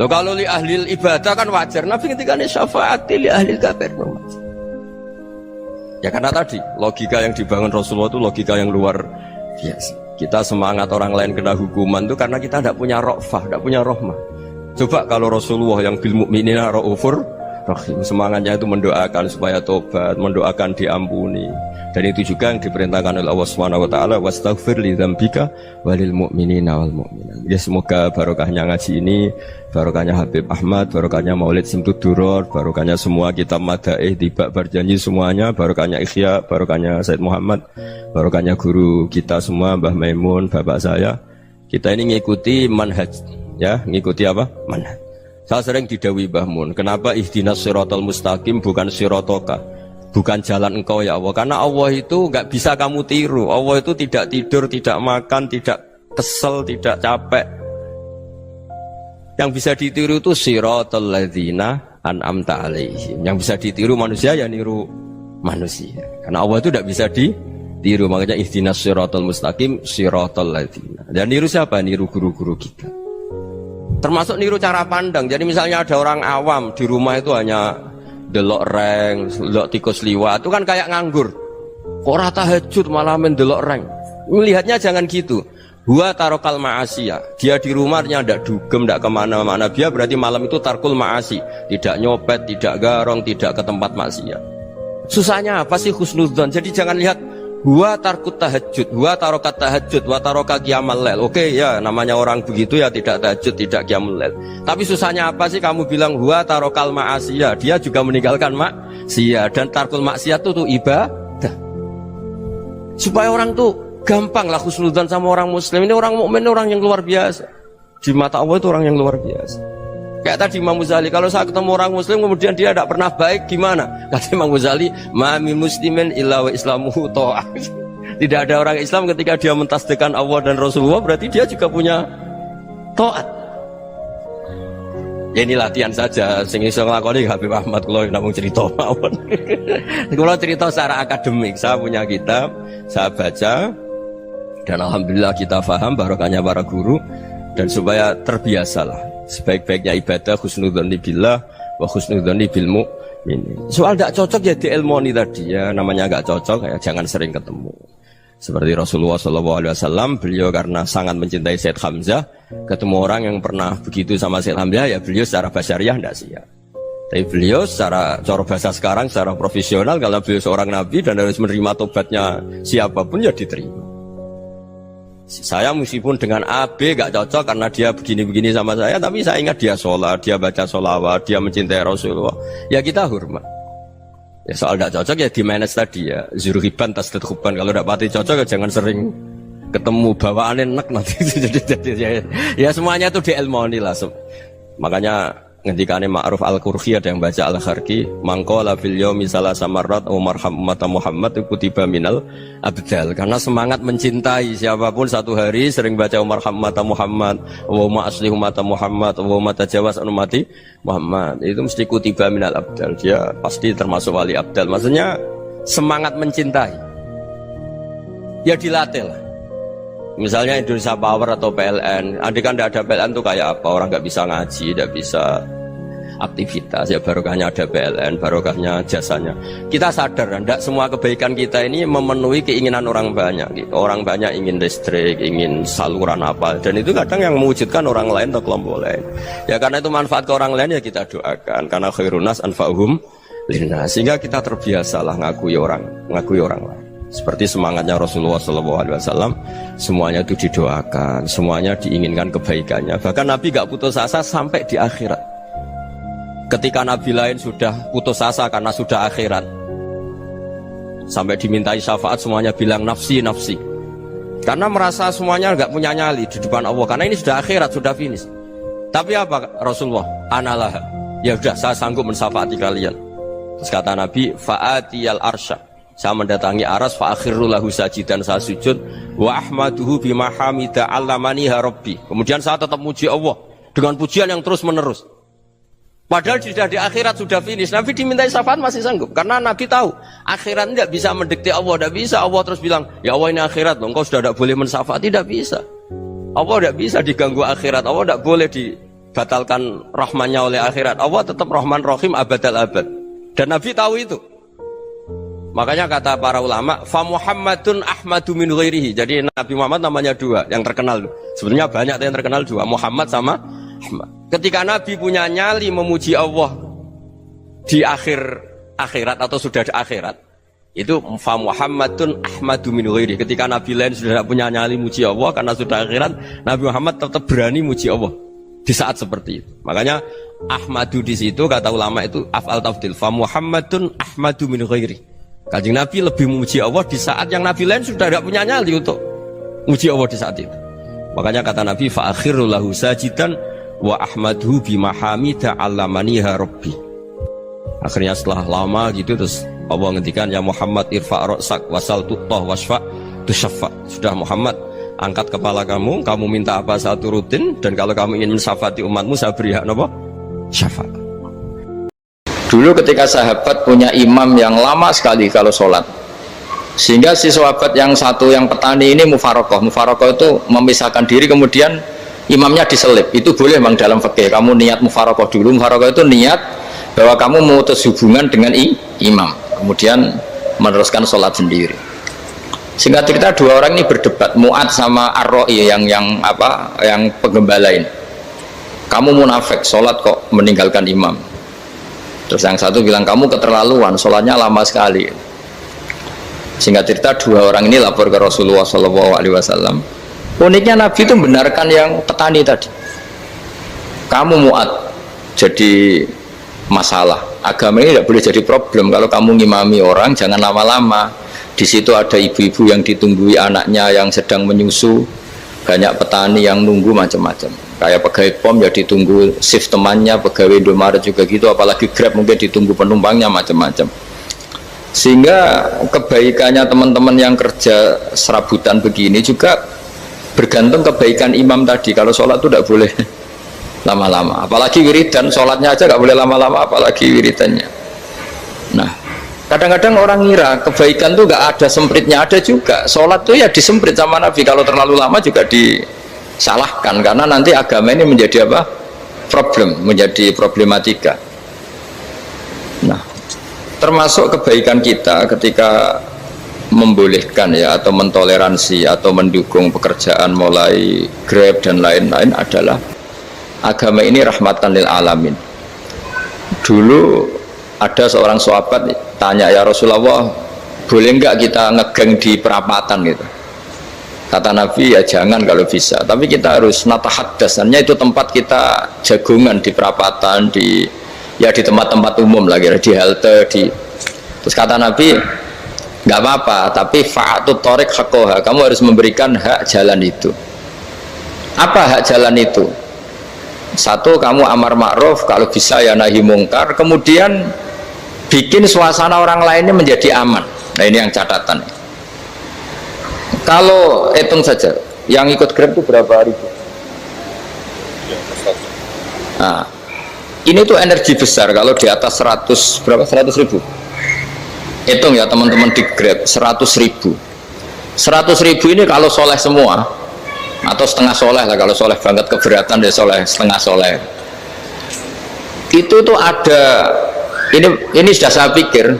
Loh kalau li ahlil ibadah kan wajar. Nabi ketika ini syafaati li ahlil kabair min ummati. Ya karena tadi logika yang dibangun Rasulullah itu logika yang luar biasa. Kita semangat orang lain kena hukuman itu karena kita tidak punya ra'fah, tidak punya rahmah. Coba kalau Rasulullah yang bil mu'minina ra'ufur rahim, semangatnya itu mendoakan supaya tobat, mendoakan diampuni. Dan itu juga yang diperintahkan oleh Allah Subhanahu wa taala, wastaghfir li dzambika walil mu'minina wal mu'minat. Ya semoga barokahnya ngaji ini, barokahnya Habib Ahmad, barokahnya Maulid Simtud Duror, barokahnya semua kitab madaih tiba berjanji semuanya, barokahnya Ikhya, barokahnya Said Muhammad, barokahnya guru kita semua Mbah Maimun, bapak saya. Kita ini ngikuti manhaj, ya, ngikuti apa? Manhaj. Saya sering didhawuhi Mbah Mun, kenapa ihdinas siratal mustaqim bukan siratoka? Bukan jalan engkau ya Allah, karena Allah itu nggak bisa kamu tiru. Allah itu tidak tidur, tidak makan, tidak kesel, tidak capek. Yang bisa ditiru itu siratal ladzina an'amta alaihim. Yang bisa ditiru manusia ya niru manusia. Karena Allah itu tidak bisa ditiru, makanya ihdinas siratal mustaqim siratal ladzina. Dan niru siapa? Niru guru-guru kita. Termasuk niru cara pandang. Jadi misalnya ada orang awam di rumah itu hanya delok reng, delok tikus liwat, itu kan kayak nganggur. Kok ora tahajud malah mendelok reng. Melihatnya jangan gitu. Huwa tarokal ma'asiyah. Dia di rumahnya ndak dugem, ndak kemana-mana. Dia berarti malam itu tarkul ma'asi. Tidak nyopet, tidak garong, tidak ke tempat maksiat. Susahnya apa sih husnudzon? Jadi jangan lihat huwa tarkut tahajud, huwa tarokat tahajud, wa taroka qiyamal lail. Oke ya, namanya orang begitu ya tidak tahajud, tidak qiyamul lail. Tapi susahnya apa sih kamu bilang huwa tarokal ma'asiyah? Dia juga meninggalkan maksiat, dan tarkul maksiat itu tuh ibadah. Supaya orang tuh gampang lah husnudzon sama orang muslim. Ini orang mukmin, orang yang luar biasa. Di mata Allah itu orang yang luar biasa. Kayak tadi Imam Ghazali, kalau saya ketemu orang muslim kemudian dia tidak pernah baik, gimana? Kata Imam Ghazali, ma min muslimin illa wa islamuhu ta'ah. Tidak ada orang Islam ketika dia mentasdihkan Allah dan Rasulullah, berarti dia juga punya taat. Ya ini latihan saja, sing iso nglakoni Habib Ahmad kula namung cerita mawon. Kula cerita secara akademik, saya punya kitab, saya baca, dan alhamdulillah kita paham barokahnya para guru, dan supaya terbiasalah. Sebaik-baiknya ibadah husnudzon billah wa husnudzon bil mu'min. Soal tidak cocok ya diilmoni tadi ya, namanya nggak cocok ya jangan sering ketemu. Seperti Rasulullah SAW, beliau karena sangat mencintai Said Hamzah, ketemu orang yang pernah begitu sama Said Hamzah, ya beliau secara basyariah tidak siap. Tapi beliau secara cara bahasa sekarang, secara profesional, karena beliau seorang nabi dan harus menerima tobatnya siapapun ya diterima. Saya meskipun dengan A, B gak cocok karena dia begini-begini sama saya, tapi saya ingat dia sholat, dia baca sholawat, dia mencintai Rasulullah, ya kita hormat. Ya soal gak cocok ya di manage tadi ya, zuruhiban tasdid huban. Kalau gak pati cocok ya jangan sering ketemu, bawaannya enak nanti. Ya semuanya itu diilmoni lah. Makanya ngendikane Ma'ruf Al-Qurhi ada yang baca Al-Kharqi, mangqala fil yaumi salasa marrat wa marham ummata Muhammad kutiba minal abdal. Karena semangat mencintai siapapun satu hari sering baca marham ummata Muhammad wa ma asli ummata Muhammad wa ma tajawaz an ummati Muhammad, itu mesti kutiba minal abdal. Dia pasti termasuk wali abdal. Maksudnya semangat mencintai ya dilatih lah. Misalnya Indonesia Power atau PLN, andai kan tidak ada PLN tuh kayak apa? Orang nggak bisa ngaji, tidak bisa aktivitas. Ya barokahnya ada PLN, barokahnya jasanya. Kita sadar, tidak semua kebaikan kita ini memenuhi keinginan orang banyak. Gitu. Orang banyak ingin listrik, ingin saluran apa, dan itu kadang yang mewujudkan orang lain atau kelompok lain. Ya karena itu manfaat ke orang lain ya kita doakan. Karena khairunas anfa'uhum linnas. Sehingga kita terbiasalah ngakui orang lain. Seperti semangatnya Rasulullah SAW, semuanya itu didoakan, semuanya diinginkan kebaikannya. Bahkan Nabi gak putus asa sampai di akhirat. Ketika Nabi lain sudah putus asa karena sudah akhirat, sampai dimintai syafaat semuanya bilang nafsi, nafsi. Karena merasa semuanya gak punya nyali di depan Allah, karena ini sudah akhirat, sudah finish. Tapi apa Rasulullah? Analah, ya sudah saya sanggup mensyafaati kalian. Terus kata Nabi, fa'atiyal arsya, saya mendatangi aras, fa akhirru lahu sajidan, saya sujud, wa ahmaduhu bima hamida 'allamaniha rabbi. Kemudian saya tetap muji Allah dengan pujian yang terus menerus. Padahal sudah di akhirat, sudah finish. Nabi dimintai syafaat masih sanggup, karena Nabi tahu akhirat tidak bisa mendikte Allah, tidak bisa. Allah terus bilang, ya Allah ini akhirat loh, engkau sudah tidak boleh mensyafaat, tidak bisa. Allah tidak bisa diganggu akhirat, Allah tidak boleh dibatalkan rahmannya oleh akhirat. Allah tetap Rahman Rahim abadal abad. Dan Nabi tahu itu. Makanya kata para ulama, fa Muhammadun Ahmadu min ghairihi. Jadi Nabi Muhammad namanya dua yang terkenal. Sebenarnya banyak yang terkenal dua, Muhammad sama Ahmad. Ketika Nabi punya nyali memuji Allah di akhirat atau sudah di akhirat, itu fa Muhammadun Ahmadu min ghairihi. Ketika Nabi lain sudah tidak punya nyali muji Allah karena sudah akhirat, Nabi Muhammad tetap berani muji Allah di saat seperti itu. Makanya Ahmadu di situ kata ulama itu af'al tafdil, fa Muhammadun Ahmadu min ghairihi. Kanjeng Nabi lebih memuji Allah di saat yang Nabi lain sudah tidak punya nyali untuk memuji Allah di saat itu. Makanya kata Nabi, fa akhiru lahu sajidan wa ahmaduhu bima hamida 'allamaniha rabbi. Akhirnya setelah lama gitu terus Allah ngendikan, ya Muhammad irfa' ra'sak wasal tuttah wasfa' tusyaffa. Sudah Muhammad, angkat kepala kamu minta apa saya turutin, dan kalau kamu ingin mensyafaati umatmu saya beri hak napa? Syafaat. Dulu ketika sahabat punya imam yang lama sekali kalau sholat, sehingga si sahabat yang satu yang petani ini mufarokoh itu memisahkan diri, kemudian imamnya diselip. Itu boleh memang dalam fikih, kamu niat mufarokoh dulu. Mufarokoh itu niat bahwa kamu memutus hubungan dengan imam, kemudian meneruskan sholat sendiri. Singkat cerita dua orang ini berdebat, Mu'ad sama Ar-Ra'i yang penggembala ini. Kamu munafik, sholat kok meninggalkan imam. Terus yang satu bilang, kamu keterlaluan, sholatnya lama sekali. Singkat cerita dua orang ini lapor ke Rasulullah SAW. Uniknya Nabi itu benarkan yang petani tadi. Kamu Mu'ad jadi masalah. Agama ini tidak boleh jadi problem. Kalau kamu ngimami orang jangan lama-lama. Di situ ada ibu-ibu yang ditunggui anaknya yang sedang menyusu, banyak petani yang nunggu macam-macam. Kayak pegawai POM ya ditunggu shift temannya, pegawai Indomaret juga gitu, apalagi Grab mungkin ditunggu penumpangnya macam-macam. Sehingga kebaikannya teman-teman yang kerja serabutan begini juga bergantung kebaikan imam tadi. Kalau sholat itu tidak boleh lama-lama, apalagi wiridan, sholatnya aja nggak boleh lama-lama, apalagi wiridannya. Nah, kadang-kadang orang ngira kebaikan tuh nggak ada sempritnya, ada juga. Sholat tuh ya disemprit sama Nabi, kalau terlalu lama juga disalahkan, karena nanti agama ini menjadi apa? Menjadi problematika. Nah, termasuk kebaikan kita ketika membolehkan ya, atau mentoleransi atau mendukung pekerjaan mulai Grab dan lain-lain adalah agama ini rahmatan lil alamin. Dulu ada seorang sahabat tanya, ya Rasulullah, boleh enggak kita ngegeng di perapatan gitu? Kata Nabi, ya jangan kalau bisa, tapi kita harus natahaddasannya, itu tempat kita jagungan di perapatan, di tempat-tempat umum lagi, di halte, terus kata Nabi, nggak apa-apa, tapi fa'atut thoriq haqqaha, kamu harus memberikan hak jalan itu. Apa hak jalan itu? Satu, kamu amar ma'ruf, kalau bisa ya nahi mungkar, kemudian bikin suasana orang lainnya menjadi aman. Nah, ini yang catatan. Kalau hitung saja, yang ikut Grab itu berapa ribu? Nah, ini tuh energi besar kalau di atas 100 ribu. Hitung ya teman-teman di Grab, 100 ribu. 100 ribu ini kalau soleh semua, atau setengah soleh lah, kalau soleh banget keberatan ya soleh, setengah soleh. Itu tuh ada, ini sudah saya pikir,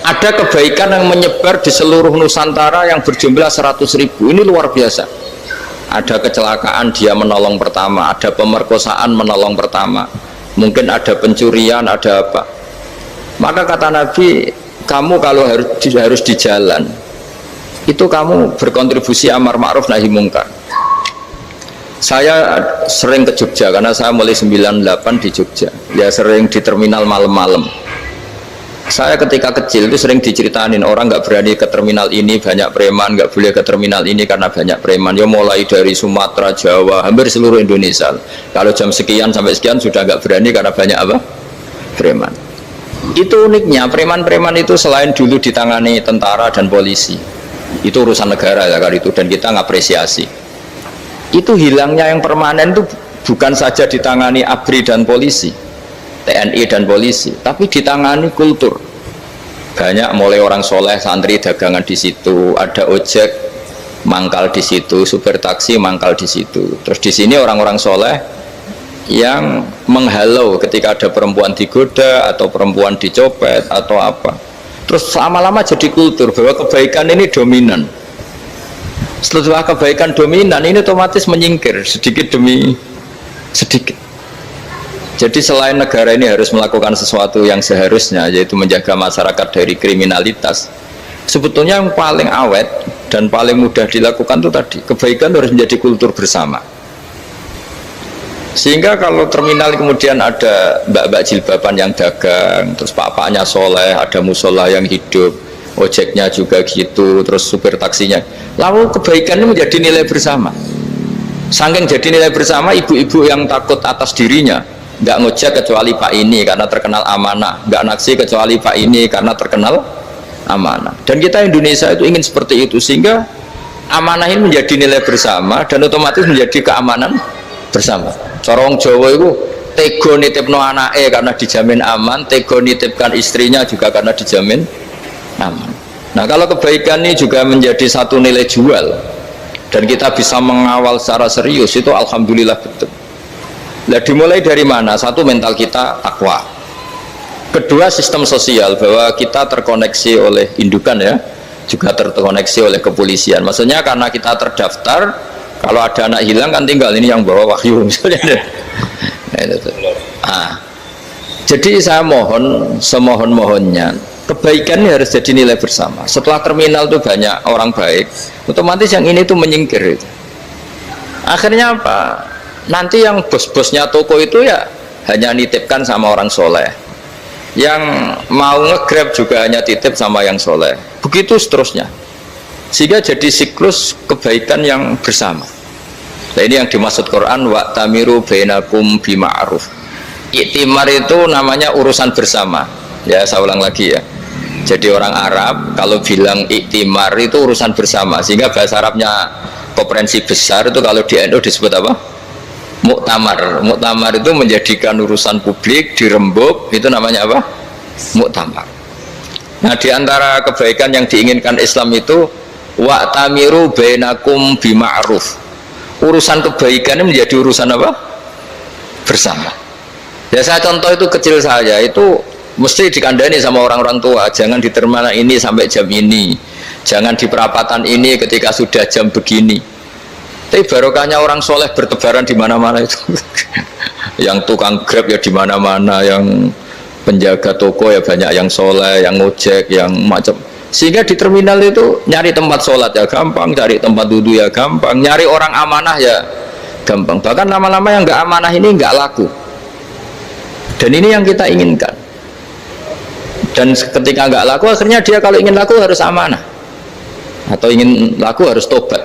ada kebaikan yang menyebar di seluruh Nusantara yang berjumlah 100 ribu. Ini luar biasa. Ada kecelakaan dia menolong pertama, ada pemerkosaan menolong pertama, mungkin ada pencurian, ada apa. Maka kata Nabi, kamu kalau harus di jalan itu kamu berkontribusi amar ma'ruf nahi mungkar. Saya sering ke Jogja karena saya mulai 98 di Jogja, ya sering di terminal malam-malam. Saya ketika kecil itu sering diceritain, orang nggak berani ke terminal ini banyak preman, nggak boleh ke terminal ini karena banyak preman. Ya mulai dari Sumatera, Jawa, hampir seluruh Indonesia. Kalau jam sekian sampai sekian sudah nggak berani karena banyak apa? Preman. Itu uniknya, preman-preman itu selain dulu ditangani tentara dan polisi, itu urusan negara ya kali itu, dan kita ngapresiasi. Itu hilangnya yang permanen itu bukan saja ditangani ABRI dan polisi, TNI dan polisi, tapi ditangani kultur. Banyak mulai orang soleh, santri dagangan di situ, ada ojek mangkal di situ, supir taksi mangkal di situ. Terus di sini orang-orang soleh yang menghalau ketika ada perempuan digoda atau perempuan dicopet atau apa. Terus lama-lama jadi kultur bahwa kebaikan ini dominan. Setelah kebaikan dominan ini otomatis menyingkir sedikit demi sedikit. Jadi selain negara ini harus melakukan sesuatu yang seharusnya, yaitu menjaga masyarakat dari kriminalitas, sebetulnya yang paling awet dan paling mudah dilakukan itu tadi, kebaikan harus menjadi kultur bersama. Sehingga kalau terminal kemudian ada mbak-mbak jilbaban yang dagang, terus pak-paknya soleh, ada musola yang hidup, ojeknya juga gitu, terus supir taksinya, lalu kebaikan ini menjadi nilai bersama. Saking jadi nilai bersama, ibu-ibu yang takut atas dirinya nggak ngojek kecuali pak ini karena terkenal amanah, nggak naksi kecuali pak ini karena terkenal amanah. Dan kita Indonesia itu ingin seperti itu, sehingga amanah ini menjadi nilai bersama dan otomatis menjadi keamanan bersama. Corong Jawa itu tego nitipno anake karena dijamin aman, tego nitipkan istrinya juga karena dijamin aman. Nah, kalau kebaikan ini juga menjadi satu nilai jual dan kita bisa mengawal secara serius, itu alhamdulillah betul. Nah, dimulai dari mana? Satu, mental kita takwa. Kedua, sistem sosial, bahwa kita terkoneksi oleh indukan ya, juga terkoneksi oleh kepolisian. Maksudnya karena kita terdaftar, kalau ada anak hilang kan tinggal ini yang bawa wahyu misalnya. Jadi saya mohon, semohon-mohonnya, kebaikan ini harus jadi nilai bersama. Setelah terminal itu banyak orang baik, otomatis yang ini tuh menyingkir itu. Akhirnya apa? Nanti yang bos-bosnya toko itu ya hanya nitipkan sama orang soleh, yang mau nge-grab juga hanya titip sama yang soleh, begitu seterusnya, sehingga jadi siklus kebaikan yang bersama. Nah, ini yang dimaksud Quran, wa tamiru bainakum bima'ruf. Iktimar itu namanya urusan bersama ya, saya ulang lagi ya. Jadi orang Arab kalau bilang iktimar itu urusan bersama, sehingga bahasa Arabnya konferensi besar itu kalau di NU disebut apa? Muktamar. Muktamar itu menjadikan urusan publik dirembuk, itu namanya apa? Muktamar. Nah, di antara kebaikan yang diinginkan Islam itu wa'tamiru bainakum bima'ruf. Urusan kebaikan ini menjadi urusan apa? Bersama. Ya, saya contoh itu kecil saja, itu mesti dikandani sama orang-orang tua, jangan di terminal ini sampai jam ini, jangan di perapatan ini ketika sudah jam begini. Tapi barokahnya orang soleh bertebaran di mana-mana itu. Yang tukang grab ya di mana-mana, yang penjaga toko ya banyak yang soleh, yang ngojek, yang macam. Sehingga di terminal itu nyari tempat sholat ya gampang, cari tempat duduk ya gampang, nyari orang amanah ya gampang. Bahkan lama-lama yang nggak amanah ini nggak laku. Dan ini yang kita inginkan. Dan ketika nggak laku, akhirnya dia kalau ingin laku harus amanah, atau ingin laku harus tobat.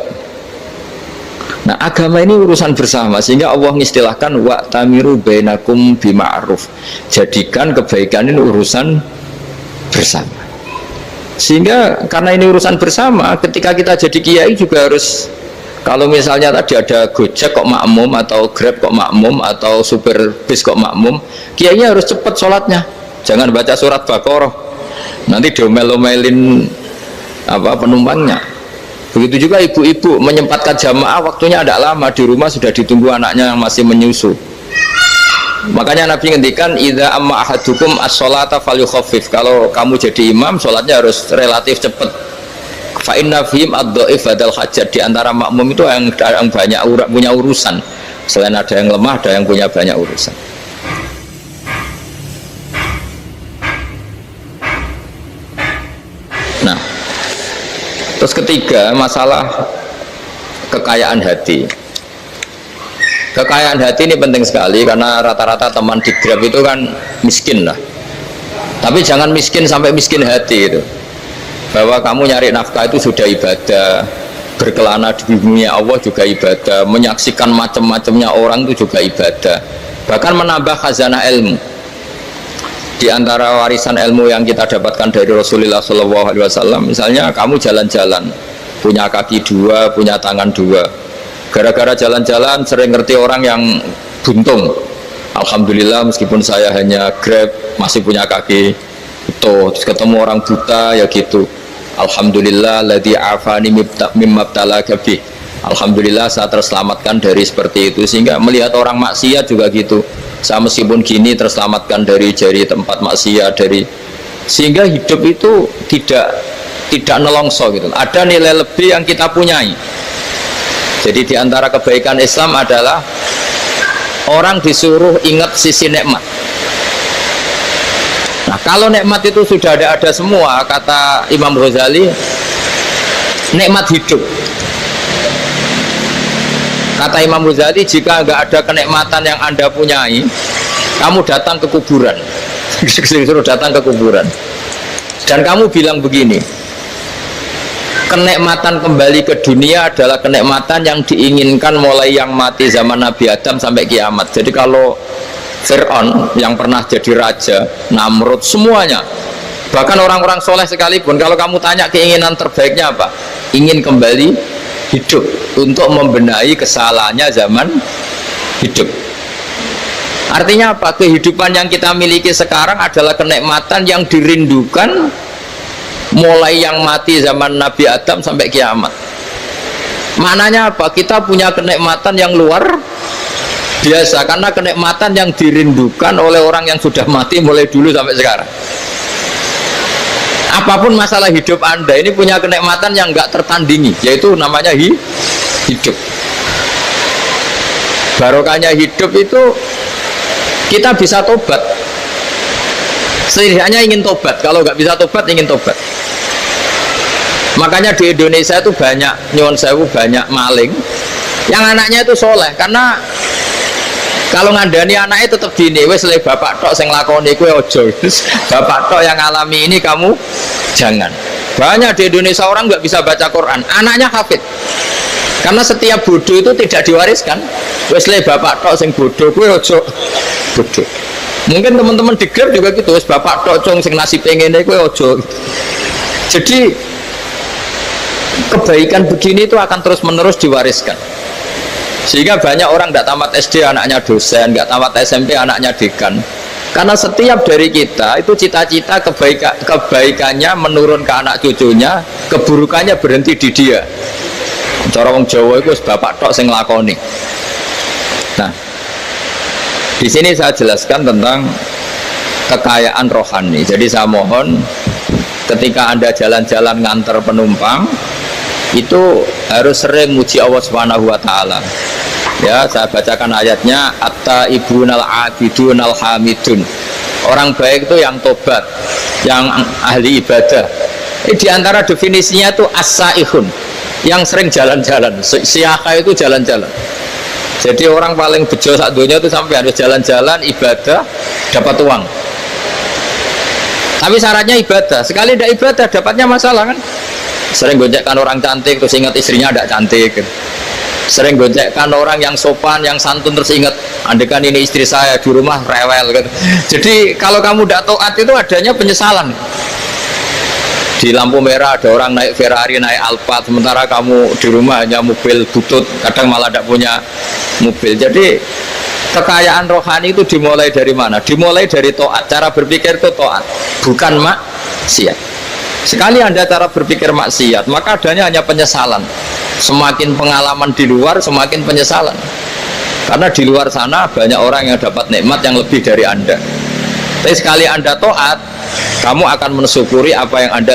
Nah, agama ini urusan bersama, sehingga Allah mengistilahkan wa tamiru bainakum bima'ruf. Jadikan kebaikan ini urusan bersama. Sehingga karena ini urusan bersama, ketika kita jadi kiai juga harus, kalau misalnya tadi ada Gojek kok makmum, atau Grab kok makmum, atau supir bis kok makmum, kiainya harus cepat sholatnya, jangan baca surat Baqarah, nanti diomel-omelin apa penumpangnya. Begitu juga ibu-ibu menyempatkan jamaah, waktunya ada lama, di rumah sudah ditunggu anaknya yang masih menyusu. Makanya Nabi ngendikan idza amma ahadukum as-sholata falyukhaffif. Kalau kamu jadi imam, sholatnya harus relatif cepat. Fa inna fihim ad-dhaif badal hajat. Di antara makmum itu yang banyak punya urusan. Selain ada yang lemah, ada yang punya banyak urusan. Nah, terus ketiga, masalah kekayaan hati. Kekayaan hati ini penting sekali, karena rata-rata teman di Grab itu kan miskin lah. Tapi jangan miskin sampai miskin hati itu. Bahwa kamu nyari nafkah itu sudah ibadah, berkelana di dunia Allah juga ibadah, menyaksikan macam-macamnya orang itu juga ibadah. Bahkan menambah khazanah ilmu. Di antara warisan ilmu yang kita dapatkan dari Rasulullah SAW, misalnya kamu jalan-jalan, punya kaki dua, punya tangan dua. Gara-gara jalan-jalan sering ngerti orang yang buntung. Alhamdulillah meskipun saya hanya Grab masih punya kaki itu. Terus ketemu orang buta ya gitu. Alhamdulillah ladzi afani mimma btalaka bih. Alhamdulillah saya terselamatkan dari seperti itu. Sehingga melihat orang maksiat juga gitu. Saya meskipun gini terselamatkan dari tempat maksiat, dari sehingga hidup itu tidak nelongso gitu. Ada nilai lebih yang kita punyai. Jadi di antara kebaikan Islam adalah orang disuruh ingat sisi nikmat. Nah, kalau nikmat itu sudah ada semua, kata Imam Ghazali, nikmat hidup. Kata Imam Ghazali, jika nggak ada kenikmatan yang Anda punyai, kamu datang ke kuburan. Disuruh datang ke kuburan. Dan kamu bilang begini, kenikmatan kembali ke dunia adalah kenikmatan yang diinginkan mulai yang mati zaman Nabi Adam sampai kiamat. Jadi kalau Fir'aun yang pernah jadi raja, Namrud, semuanya, bahkan orang-orang soleh sekalipun, kalau kamu tanya keinginan terbaiknya apa? Ingin kembali hidup untuk membenahi kesalahannya zaman hidup. Artinya apa? Kehidupan yang kita miliki sekarang adalah kenikmatan yang dirindukan mulai yang mati zaman Nabi Adam sampai kiamat. Maknanya apa? Kita punya kenikmatan yang luar biasa, karena kenikmatan yang dirindukan oleh orang yang sudah mati mulai dulu sampai sekarang. Apapun masalah hidup Anda, ini punya kenikmatan yang nggak tertandingi, yaitu namanya hidup. Barokahnya hidup itu kita bisa tobat. Setidaknya ingin tobat. Kalau nggak bisa tobat, ingin tobat. Makanya di Indonesia itu banyak nyuwun sewu, banyak maling yang anaknya itu soleh, karena kalau ngandani anaknya tetap gini, wes le bapak tok sing lakoni kowe ojo, bapak tok yang alami ini kamu jangan. Banyak di Indonesia orang nggak bisa baca Quran, anaknya hafid, karena setiap bodoh itu tidak diwariskan. Wes le bapak tok sing bodoh kowe ojo bodoh. Mungkin teman-teman di Grab juga gitu, wes bapak tok cong sing nasib ngene kowe ojo. Jadi kebaikan begini itu akan terus menerus diwariskan. Sehingga banyak orang tidak tamat SD anaknya dosen, nggak tamat SMP anaknya dekan. Karena setiap dari kita itu cita-cita kebaikannya menurun ke anak cucunya, keburukannya berhenti di dia. Cara wong Jawa itu bapak tok sing lakoni. Nah, di sini saya jelaskan tentang kekayaan rohani. Jadi saya mohon ketika Anda jalan-jalan ngantar penumpang, itu harus sering muji Allah Subhanahu wa taala. Ya, saya bacakan ayatnya, at-taibunal abidunal hamidun. Orang baik itu yang tobat, yang ahli ibadah. Di antara definisinya itu as-saihun, yang sering jalan-jalan. Siaka itu jalan-jalan. Jadi orang paling bejo sak dunia itu sampai harus jalan-jalan ibadah dapat uang. Tapi syaratnya ibadah. Sekali tidak ibadah dapatnya masalah kan? Sering gonjekkan orang cantik terus ingat istrinya tidak cantik. Sering gonjekkan orang yang sopan, yang santun terus ingat andekan ini istri saya di rumah rewel gitu. Jadi kalau kamu tidak taat itu adanya penyesalan. Di lampu merah ada orang naik Ferrari, naik Alphard, sementara kamu di rumah hanya mobil butut, kadang malah tidak punya mobil. Jadi kekayaan rohani itu dimulai dari mana? Dimulai dari taat. Cara berpikir itu taat, bukan maksiat. Sekali Anda cara berpikir maksiat, maka adanya hanya penyesalan. Semakin pengalaman di luar, semakin penyesalan. Karena di luar sana banyak orang yang dapat nikmat yang lebih dari Anda. Tapi sekali Anda taat, kamu akan mensyukuri apa yang Anda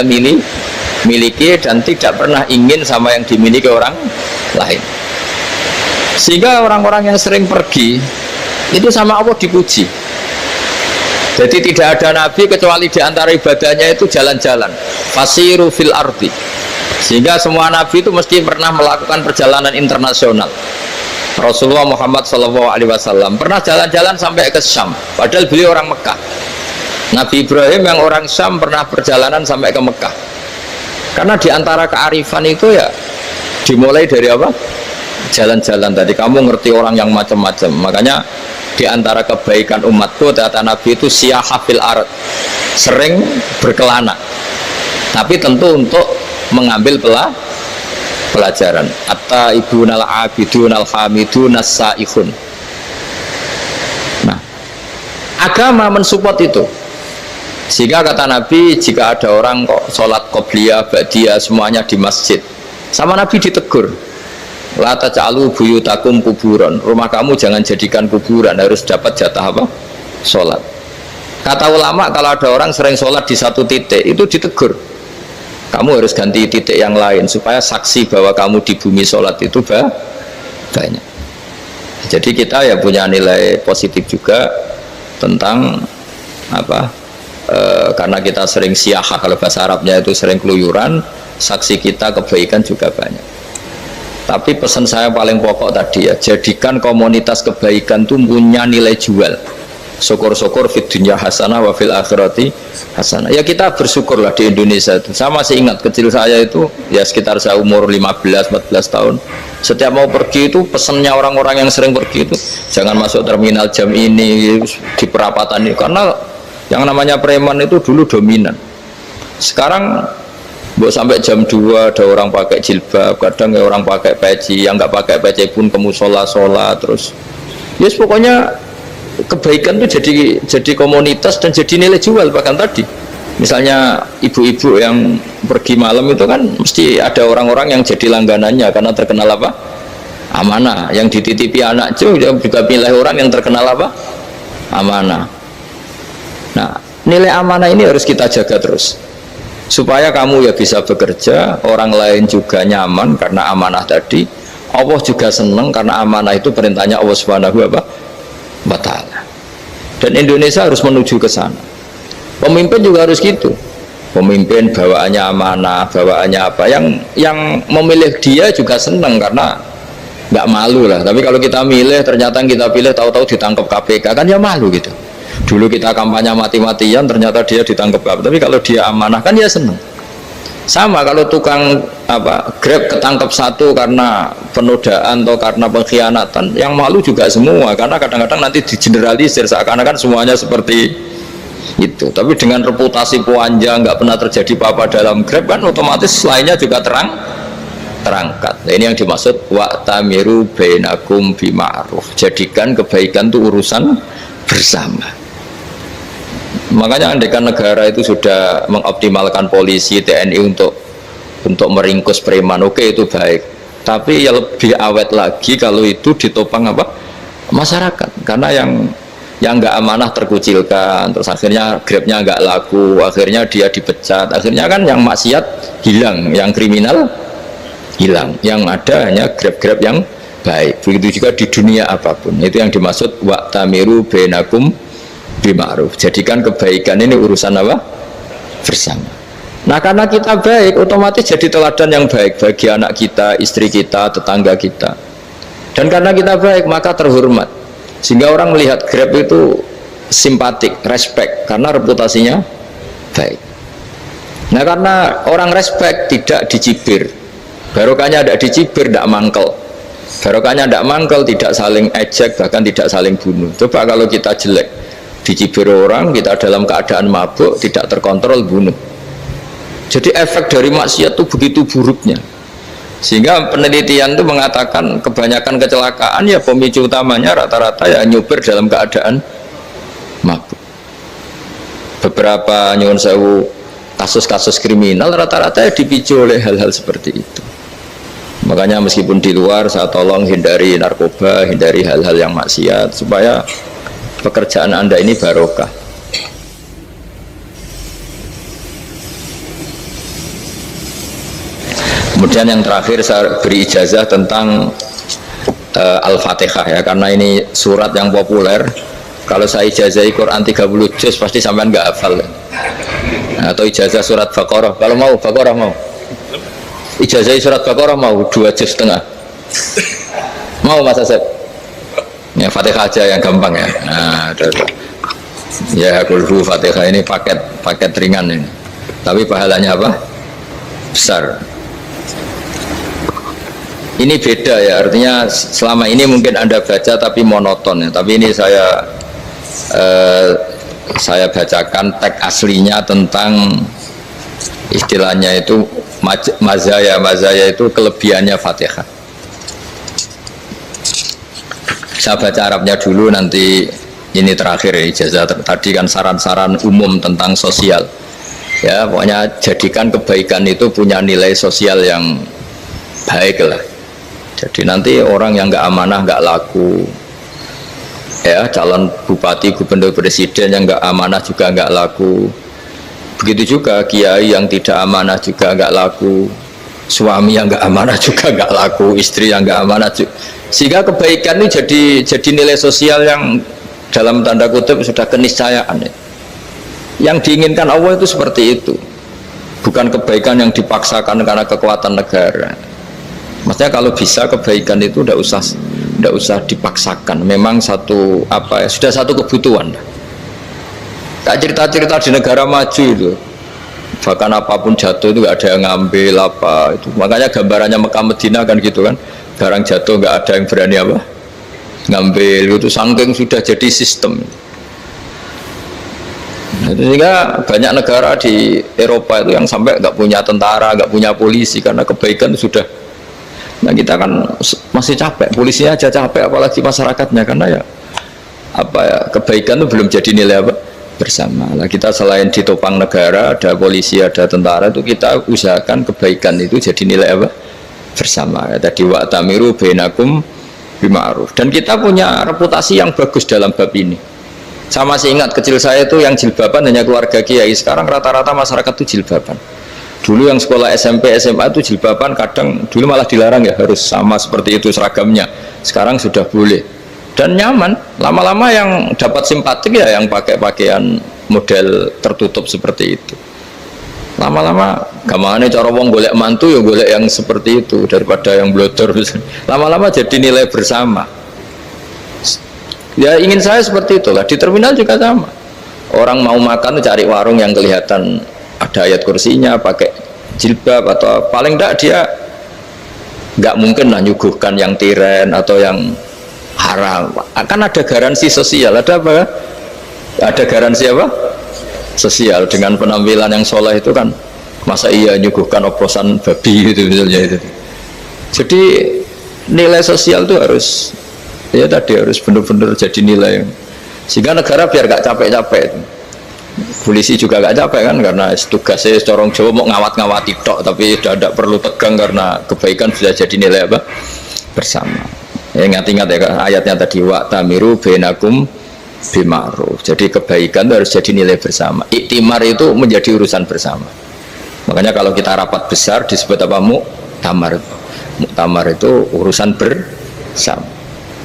miliki dan tidak pernah ingin sama yang dimiliki orang lain. Sehingga orang-orang yang sering pergi itu sama Allah dipuji. Jadi tidak ada nabi kecuali di antara ibadahnya itu jalan-jalan. Fasiru fil ardi. Sehingga semua nabi itu mesti pernah melakukan perjalanan internasional. Rasulullah Muhammad SAW pernah jalan-jalan sampai ke Syam, padahal beliau orang Mekah. Nabi Ibrahim yang orang Syam pernah perjalanan sampai ke Mekah. Karena di antara kearifan itu ya dimulai dari apa? Jalan-jalan tadi. Kamu ngerti orang yang macam-macam. Makanya di antara kebaikan umatku kata Nabi itu siyaha fil ard, sering berkelana, tapi tentu untuk mengambil pelajaran. At-taibunal abidunal hamidunas saihun. Nah, agama mensupport itu. Sehingga kata Nabi, jika ada orang kok sholat qobliyah, ba'diyah semuanya di masjid, sama Nabi ditegur, la taj'alu buyutakum kuburan, rumah kamu jangan jadikan kuburan, harus dapat jatah apa? Sholat. Kata ulama kalau ada orang sering sholat di satu titik itu ditegur, kamu harus ganti titik yang lain supaya saksi bahwa kamu di bumi sholat itu banyak. Jadi kita ya punya nilai positif juga tentang apa, karena kita sering siyahah, kalau bahasa Arabnya itu sering keluyuran, saksi kita kebaikan juga banyak. Tapi pesan saya paling pokok tadi ya, jadikan komunitas kebaikan itu punya nilai jual. Syukur-syukur fid dunya hasanah wa fil akhirati hasanah. Ya kita bersyukurlah di Indonesia itu. Saya masih ingat kecil saya itu ya sekitar saya umur 15-14 tahun. Setiap mau pergi itu pesannya orang-orang yang sering pergi itu jangan masuk terminal jam ini di perapatan ini, karena yang namanya preman itu dulu dominan. Sekarang sampai jam 2 ada orang pakai jilbab, kadang ya orang pakai peci, yang nggak pakai peci pun ke musola sholat terus. Yes, pokoknya kebaikan itu jadi komunitas dan jadi nilai jual. Bahkan tadi misalnya ibu-ibu yang pergi malam itu kan mesti ada orang-orang yang jadi langganannya karena terkenal apa? Amanah. Yang dititipi anak juga pilih orang yang terkenal apa? Amanah. Nah, nilai amanah ini harus kita jaga terus supaya kamu ya bisa bekerja, orang lain juga nyaman karena amanah tadi, Allah juga senang karena amanah itu perintahnya Allah Subhanahu wa ta'ala. Dan Indonesia harus menuju ke sana. Pemimpin juga harus gitu. Pemimpin bawaannya amanah, bawaannya apa, yang memilih dia juga senang karena nggak malu lah. Tapi kalau kita milih ternyata kita pilih tahu-tahu ditangkap KPK kan ya malu gitu. Dulu kita kampanye mati-matian ternyata dia ditangkap KPK. Tapi kalau dia amanah kan ya senang. Sama kalau tukang Grab ketangkap satu karena penodaan atau karena pengkhianatan, yang malu juga semua, karena kadang-kadang nanti digeneralisir seakan-akan semuanya seperti itu. Tapi dengan reputasi panjang nggak pernah terjadi apa-apa dalam Grab kan otomatis lainnya juga terangkat. Nah, ini yang dimaksud wa'tamiru bainakum bima'ruf, jadikan kebaikan itu urusan bersama. Makanya andaikan negara itu sudah mengoptimalkan polisi, TNI untuk meringkus preman, oke, itu baik. Tapi ya lebih awet lagi kalau itu ditopang apa? Masyarakat. Karena yang nggak amanah terkucilkan, terus akhirnya Grabnya nggak laku, akhirnya dia dipecat, akhirnya kan yang maksiat hilang, yang kriminal hilang, yang ada hanya Grab-Grab yang baik. Begitu juga di dunia apapun. Itu yang dimaksud wa'tamiru bainakum bima'ruf, jadikan kebaikan ini urusan apa? Bersama. Nah, karena kita baik, otomatis jadi teladan yang baik bagi anak kita, istri kita, tetangga kita. Dan karena kita baik, maka terhormat. Sehingga orang melihat Grab itu simpatik, respect, karena reputasinya baik. Nah, karena orang respect tidak dicibir, barokahnya tidak dicibir, tidak mangkel. Barokahnya tidak mangkel, tidak saling ejek, bahkan tidak saling bunuh. Coba kalau kita jelek, dicibir orang, kita dalam keadaan mabuk, tidak terkontrol, bunuh. Jadi efek dari maksiat itu begitu buruknya, sehingga penelitian itu mengatakan kebanyakan kecelakaan ya pemicu utamanya rata-rata ya nyupir dalam keadaan mabuk. Beberapa nyuwun sewu kasus-kasus kriminal rata-rata ya dipicu oleh hal-hal seperti itu. Makanya meskipun di luar saya tolong hindari narkoba, hindari hal-hal yang maksiat supaya pekerjaan Anda ini barokah. Kemudian yang terakhir saya beri ijazah tentang Al-Fatihah ya, karena ini surat yang populer. Kalau saya ijazahi Quran 30 juz pasti sampean nggak hafal. Atau ijazah surat Baqarah, kalau mau Baqarah mau. Ijazahi surat Baqarah mau 2 juz setengah. Mau Mas Asep? Ya Fatihah aja yang gampang ya. Nah, ya kulhu Fatihah ini paket ringan ini. Tapi pahalanya apa? Besar. Ini beda ya, artinya selama ini mungkin Anda baca tapi monoton ya. Tapi ini saya bacakan teks aslinya tentang istilahnya itu mazaya itu kelebihannya Fatihah. Saya baca Arabnya dulu, nanti ini terakhir ya, ijazah tadi kan saran-saran umum tentang sosial ya, pokoknya jadikan kebaikan itu punya nilai sosial yang baik lah. Jadi nanti orang yang nggak amanah, nggak laku, Ya, calon bupati, gubernur, presiden yang nggak amanah juga nggak laku. Begitu juga kiai yang tidak amanah juga nggak laku, suami yang nggak amanah juga nggak laku, istri yang nggak amanah juga. Sehingga kebaikan itu jadi nilai sosial yang dalam tanda kutip sudah keniscayaan. Yang diinginkan Allah itu seperti itu, bukan kebaikan yang dipaksakan karena kekuatan negara. Maksudnya kalau bisa kebaikan itu tidak usah dipaksakan. Memang satu sudah satu kebutuhan. Tak cerita-cerita di negara maju itu, bahkan apapun jatuh itu nggak ada yang ngambil apa itu. Makanya gambarannya Mekah Medina kan gitu kan, barang jatuh nggak ada yang berani ngambil itu, saking sudah jadi sistem. Sehingga banyak negara di Eropa itu yang sampai nggak punya tentara, nggak punya polisi karena kebaikan sudah. Nah kita kan masih capek, polisinya aja capek, apalagi masyarakatnya, karena kebaikan itu belum jadi nilai bersama. Nah, kita selain ditopang negara, ada polisi, ada tentara, itu kita usahakan kebaikan itu jadi nilai bersama. Tadi wa'tamiru bainakum bima'ruf. Dan kita punya reputasi yang bagus dalam bab ini. Saya masih ingat kecil saya itu yang jilbaban hanya keluarga kiai. Sekarang rata-rata masyarakat itu jilbaban. Dulu yang sekolah SMP, SMA itu jilbaban kadang dulu malah dilarang ya, harus sama seperti itu seragamnya. Sekarang sudah boleh. Dan nyaman. Lama-lama yang dapat simpatik ya yang pakai pakaian model tertutup seperti itu. Lama-lama gamane cara wong golek mantu ya golek yang seperti itu daripada yang blodor. Lama-lama jadi nilai bersama. Ya ingin saya seperti itulah. Di terminal juga sama. Orang mau makan cari warung yang kelihatan ada ayat kursinya, pakai jilbab, atau paling tidak dia nggak mungkin lah nyuguhkan yang tiren atau yang haram. Akan ada garansi sosial, ada apa? Ada garansi apa? Sosial dengan penampilan yang soleh itu kan, masa iya nyuguhkan oplosan babi gitu misalnya itu. Jadi nilai sosial itu harus harus benar-benar jadi nilai, sehingga negara biar gak capek-capek. Polisi juga gak capek kan, karena tugasnya corong Jawa mau ngawat-ngawati tok, tapi tidak perlu tegang karena kebaikan sudah jadi nilai bersama. Ingat-ingat ya ayatnya tadi, wa'tamiru bainakum bima'ruf. Jadi kebaikan itu harus jadi nilai bersama. Iktimar itu menjadi urusan bersama. Makanya kalau kita rapat besar disebut apa? Muktamar. Muktamar itu urusan bersama.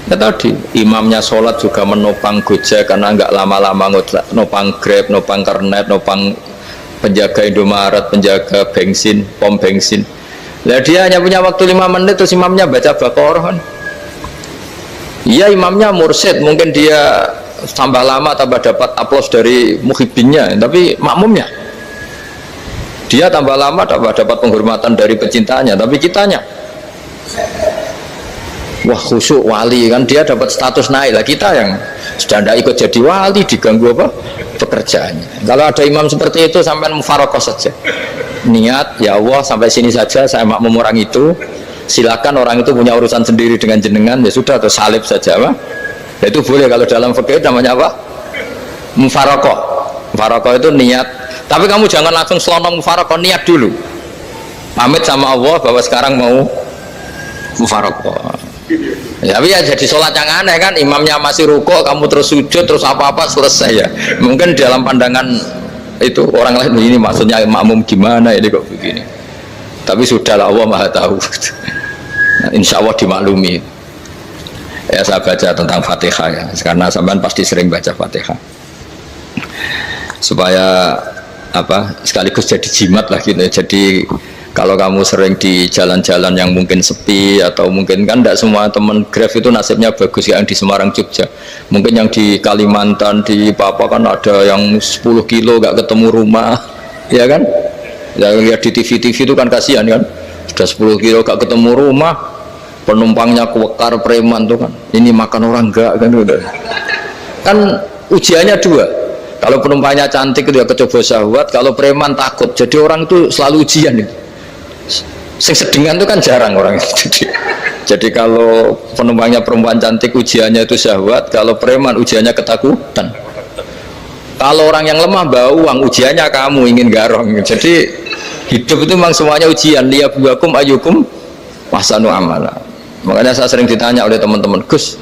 Ya tadi imamnya sholat juga menopang Gojek karena nggak lama-lama nopang Grab, nopang Kernet, nopang penjaga Indomaret, penjaga bensin, pom bensin. Nah dia hanya punya waktu 5 menit terus imamnya baca Baqarah kan. Iya imamnya mursyid, mungkin dia tambah lama tambah dapat aplaus dari muhibbinnya, tapi makmumnya dia tambah lama tambah dapat penghormatan dari pecintanya, tapi kitanya wah khusyuk wali kan, dia dapat status naik lah. Kita yang sudah tidak ikut jadi wali diganggu pekerjaannya. Kalau ada imam seperti itu sampai mufarokoh saja, niat ya Allah sampai sini saja saya makmum orang itu, silakan orang itu punya urusan sendiri dengan jenengan, ya sudah, atau salib saja ya itu boleh. Kalau dalam fikih namanya apa? Mufarokoh. Mufarokoh itu niat, tapi kamu jangan langsung selonong mufarokoh, niat dulu pamit sama Allah bahwa sekarang mau mufarokoh. Ya, tapi ya jadi sholat yang aneh kan, imamnya masih rukuk, kamu terus sujud, terus apa-apa selesai ya. Mungkin dalam pandangan itu orang lain ini maksudnya makmum gimana ini kok begini. Tapi sudahlah, Allah Maha tahu. Nah, insya Allah dimaklumi. Ya saya baca tentang Fatihah ya, karena sampean pasti sering baca Fatihah. Supaya sekaligus jadi jimat lah gitu. Jadi kalau kamu sering di jalan-jalan yang mungkin sepi, atau mungkin kan tidak semua teman Grab itu nasibnya bagus yang di Semarang Jogja, mungkin yang di Kalimantan di Papua kan ada yang 10 kilo gak ketemu rumah ya kan, ya lihat di TV-TV itu kan kasihan kan, sudah 10 kilo gak ketemu rumah, penumpangnya kewekar preman tuh kan, ini makan orang enggak kan, udah kan ujiannya dua. Kalau penumpangnya cantik itu ya kecoba syahwat, kalau preman takut. Jadi orang itu selalu ujian itu. Sing sedengan itu kan jarang orang itu. Jadi kalau penumpangnya perempuan cantik ujiannya itu syahwat, kalau preman ujiannya ketakutan. Kalau orang yang lemah bau uang ujiannya kamu ingin garong. Jadi hidup itu memang semuanya ujian. Liyabluwakum ayyukum ahsanu amala. Makanya saya sering ditanya oleh teman-teman, Gus,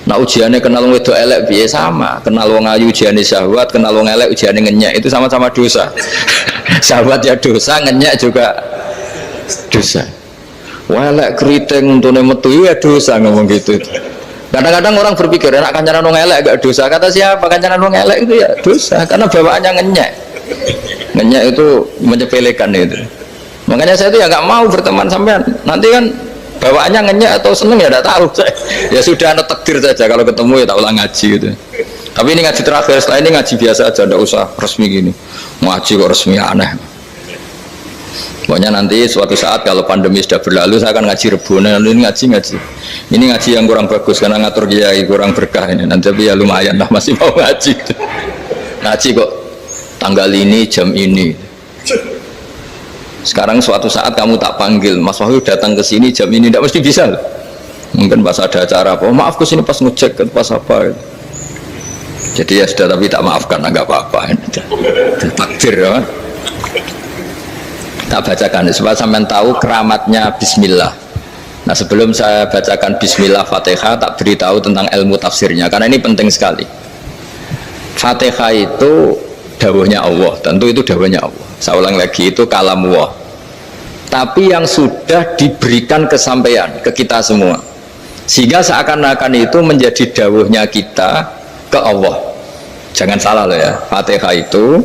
Nah ujiannya kenal wong wedok elek piye sama, kenal wong ayu ujiannya syahwat, kenal wong elek ujiannya ngenyek, itu sama-sama dosa. Syahwat ya dosa, ngenyek juga dosa. Wah elek keriting untune metu ya dosa ngomong gitu. Kadang-kadang orang berpikir enak kancanan wong elek gak dosa. Kata siapa kancanan wong elek itu ya dosa karena bawaannya ngenyek. Ngenyek itu menyepelekan itu. Makanya saya itu ya nggak mau berteman sampean. Nanti kan bawaannya ngenyek atau seneng ya tidak tahu. Ya sudah ada takdir saja kalau ketemu ya tak ulang ngaji gitu. Tapi ini ngaji terakhir, setelah ini ngaji biasa aja, tidak usah resmi gini. Ngaji kok resmi aneh. Pokoknya nanti suatu saat kalau pandemi sudah berlalu saya akan ngaji Rebona, ini ngaji. Ini ngaji yang kurang bagus karena ngatur kiai kurang berkah ini. Nanti tapi ya lumayan lah masih mau ngaji. Ngaji kok tanggal ini jam ini. Sekarang suatu saat kamu tak panggil, Mas Wahyu datang ke sini jam ini, tidak mesti bisa. Mungkin pas ada acara apa, oh, maaf ke sini pas ngecek, pas apa. Jadi ya sudah, tapi tak maafkan, enggak apa-apa. Takdir ya. Tak bacakan supaya sampean tahu keramatnya Bismillah. Nah sebelum saya bacakan Bismillah Fatihah, tak beritahu tentang ilmu tafsirnya karena ini penting sekali. Fatihah itu dawuhnya Allah, tentu itu dawuhnya Allah. Saya ulang lagi, itu kalam Allah. Tapi yang sudah diberikan kesampaian ke kita semua, sehingga seakan-akan itu menjadi dawuhnya kita ke Allah. Jangan salah loh ya, Fatihah itu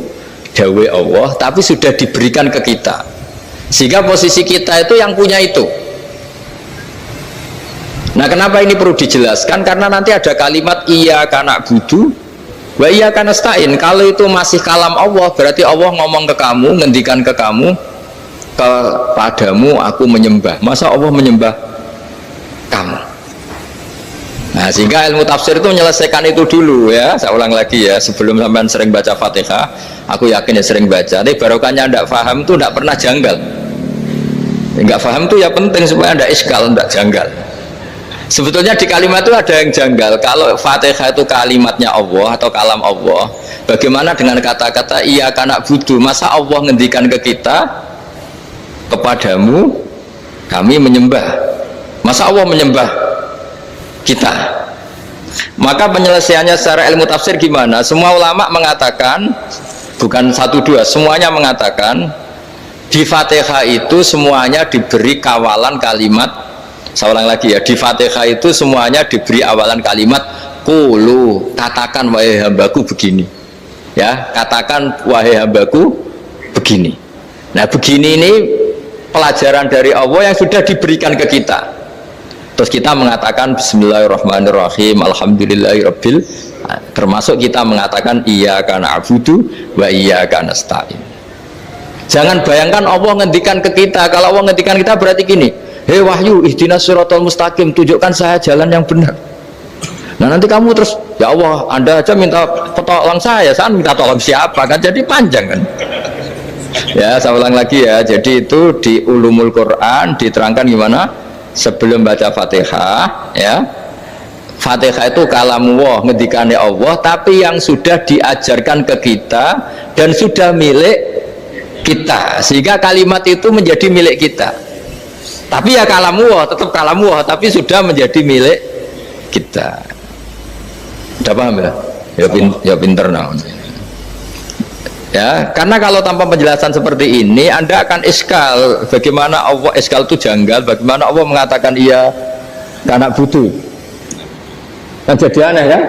dawuh Allah, tapi sudah diberikan ke kita, sehingga posisi kita itu yang punya itu. Nah kenapa ini perlu dijelaskan? Karena nanti ada kalimat iyyaka na'budu wa iyyaka nasta'in. Kalau itu masih kalam Allah, berarti Allah ngomong ke kamu, ngendikan ke kamu, kepadamu aku menyembah. Masa Allah menyembah kamu? Nah sehingga ilmu tafsir itu menyelesaikan itu dulu ya. Saya ulang lagi ya, sebelum sampean sering baca Fatihah, aku yakin ya sering baca, tapi barokahnya tidak paham itu tidak pernah janggal. Enggak paham itu ya penting supaya tidak iskal, tidak janggal. Sebetulnya di kalimat itu ada yang janggal. Kalau Fatihah itu kalimatnya Allah atau kalam Allah, bagaimana dengan kata-kata iyyaka na'budu? Masa Allah ngendikan ke kita, kepadamu kami menyembah? Masa Allah menyembah kita? Maka penyelesaiannya secara ilmu tafsir gimana? Semua ulama mengatakan, bukan satu dua, semuanya mengatakan di Fatihah itu semuanya diberi kawalan kalimat. Saya ulang lagi ya, di Fatihah itu semuanya diberi awalan kalimat qulu, katakan wahai hambaku begini ya, katakan wahai hambaku begini. Nah begini ini pelajaran dari Allah yang sudah diberikan ke kita, terus kita mengatakan bismillahirrahmanirrahim alhamdulillahirabbil, termasuk kita mengatakan iyyaka na'budu wa iyyaka nasta'in. Jangan bayangkan Allah ngendikan ke kita. Kalau Allah ngendikan kita berarti gini, hei Wahyu ihdinas siratal mustaqim, tunjukkan saya jalan yang benar. Nah nanti kamu terus, ya Allah Anda aja minta tolong saya minta tolong siapa, kan jadi panjang kan. Ya saya ulang lagi ya, jadi itu di Ulumul Quran diterangkan gimana sebelum baca Fatihah ya. Fatihah itu kalamullah, ngendikannya Allah, tapi yang sudah diajarkan ke kita dan sudah milik kita, sehingga kalimat itu menjadi milik kita. Tapi ya kalamullah, tetap kalamullah, tapi sudah menjadi milik kita. Udah paham ya? Ya pinter nah. Ya, karena kalau tanpa penjelasan seperti ini, Anda akan iskal. Bagaimana Allah, iskal itu janggal. Bagaimana Allah mengatakan iya karena butuh? Kan jadi aneh ya?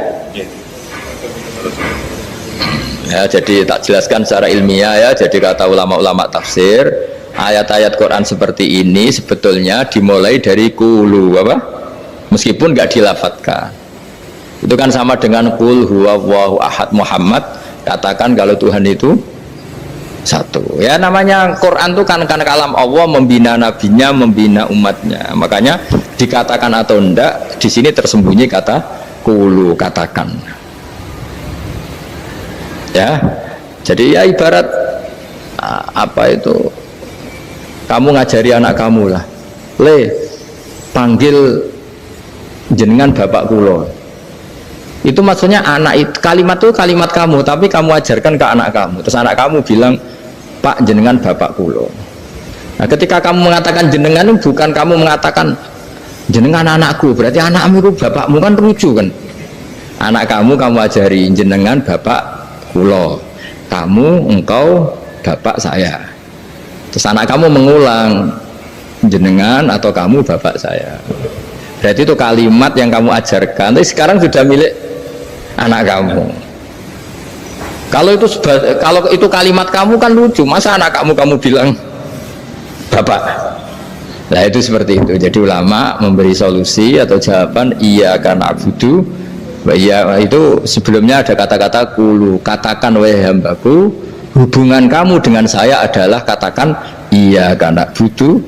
Ya, jadi tak jelaskan secara ilmiah ya. Jadi kata ulama-ulama tafsir, ayat-ayat Quran seperti ini sebetulnya dimulai dari qulu apa? Meskipun nggak dilafatkan. Itu kan sama dengan qul huwallahu ahad Muhammad, katakan kalau Tuhan itu satu. Ya namanya Quran itu kan kalam Allah, membina nabinya, membina umatnya. Makanya dikatakan atau enggak, di sini tersembunyi kata qulu, katakan. Ya, jadi ya ibarat apa itu, kamu ngajari anak kamu lah, le panggil jenengan bapak kulo, itu maksudnya anak itu, kalimat itu kalimat kamu, tapi kamu ajarkan ke anak kamu, terus anak kamu bilang pak jenengan bapak kulo. Nah ketika kamu mengatakan jenengan, bukan kamu mengatakan jenengan anakku, berarti anakmu itu bapakmu, kan lucu kan. Anak kamu ajari jenengan bapak kula. Kamu engkau bapak saya. Terus anak kamu mengulang jenengan atau kamu bapak saya. Berarti itu kalimat yang kamu ajarkan, tapi sekarang sudah milik anak kamu. Kalau itu kalimat kamu kan lucu, masa anak kamu bilang bapak? Nah itu seperti itu. Jadi ulama memberi solusi atau jawaban iya karena abudu. Iya itu sebelumnya ada kata-kata kulu, katakan wahai hambaku, hubungan kamu dengan saya adalah katakan iya karena abudu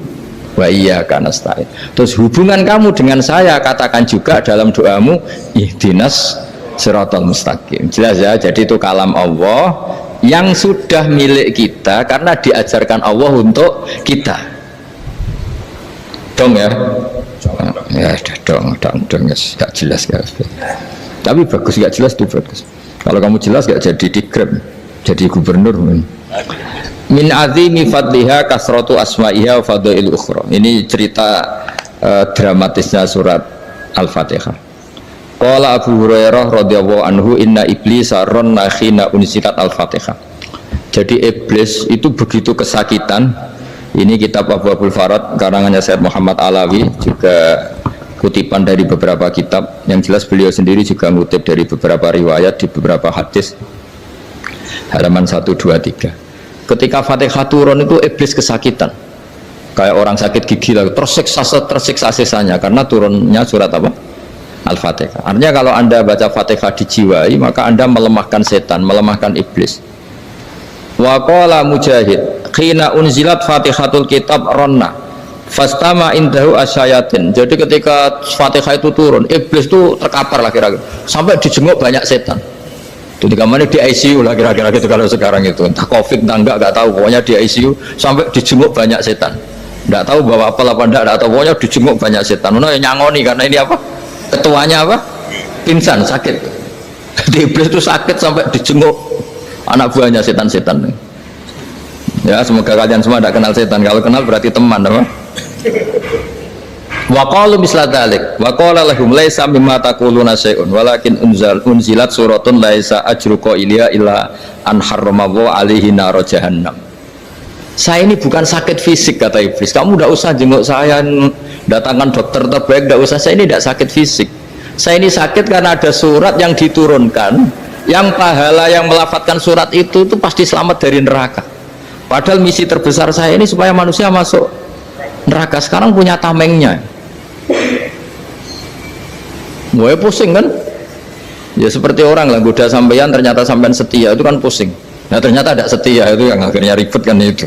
wa iya karena nasta'in. Terus hubungan kamu dengan saya katakan juga dalam doamu ihdinas siratal mustaqim. Jelas ya, jadi itu kalam Allah yang sudah milik kita karena diajarkan Allah untuk kita. Dong ya? Ya dong, yes. Gak jelas gak. Tapi bagus, gak jelas itu bagus. Kalau kamu jelas gak jadi dikrem, jadi gubernur. Min azimi fadliha kasratu asma'iha wa fadail ukhra. Ini cerita dramatisnya surat Al-Fatihah. Qala Abu Hurairah radhiyallahu anhu inna iblisa ranna khina unzilat al-Fatihah. Jadi iblis itu begitu kesakitan. Ini kitab Abu Abul Farad karangannya Syed Muhammad Alawi, juga kutipan dari beberapa kitab. Yang jelas beliau sendiri juga ngutip dari beberapa riwayat di beberapa hadis. Halaman 123. Ketika Fatihah turun itu iblis kesakitan. Kayak orang sakit gigi lah, tersiksa sisanya karena turunnya surat apa? Al-Fatihah. Artinya kalau Anda baca Fatihah dijiwai, maka Anda melemahkan setan, melemahkan iblis. Wa qala Mujahid, khina unzilat Fatihatul kitab ronna fastama indahu asyayatin. Jadi ketika Fatihah itu turun, iblis itu terkapar lah kira-kira. Sampai dijenguk banyak setan. Jadi kemana di ICU lah kira-kira gitu kalau sekarang itu. Entah Covid entah enggak tahu, pokoknya di ICU sampai dijenguk banyak setan. Enggak tahu bawa apa enggak tahu, pokoknya dijenguk banyak setan. Ono yang nyangoni karena ini apa? Ketuanya apa? Pingsan, sakit. Jadi iblis itu sakit sampai dijenguk anak buahnya setan-setan. Ya semoga kalian semua tidak kenal setan. Kalau kenal berarti teman, apa? Wa qalu misla dzalik wa qala lahum laisa mimma taquluna syai'un walakin unzilat suratun laisa ajru qailiha illa an harramallahu alaihi nar jahannam. Saya ini bukan sakit fisik kata iblis. Kamu tidak usah jenguk saya, datangkan dokter terbaik, tidak usah. Saya ini tidak sakit fisik. Saya ini sakit karena ada surat yang diturunkan, yang pahala yang melafadzkan surat itu pasti selamat dari neraka. Padahal misi terbesar saya ini supaya manusia masuk neraka. Sekarang punya tamengnya. Gue pusing kan? Ya seperti orang lah, goda sampean ternyata sampean setia, itu kan pusing. Nah ternyata tidak setia, itu yang akhirnya ribet kan itu.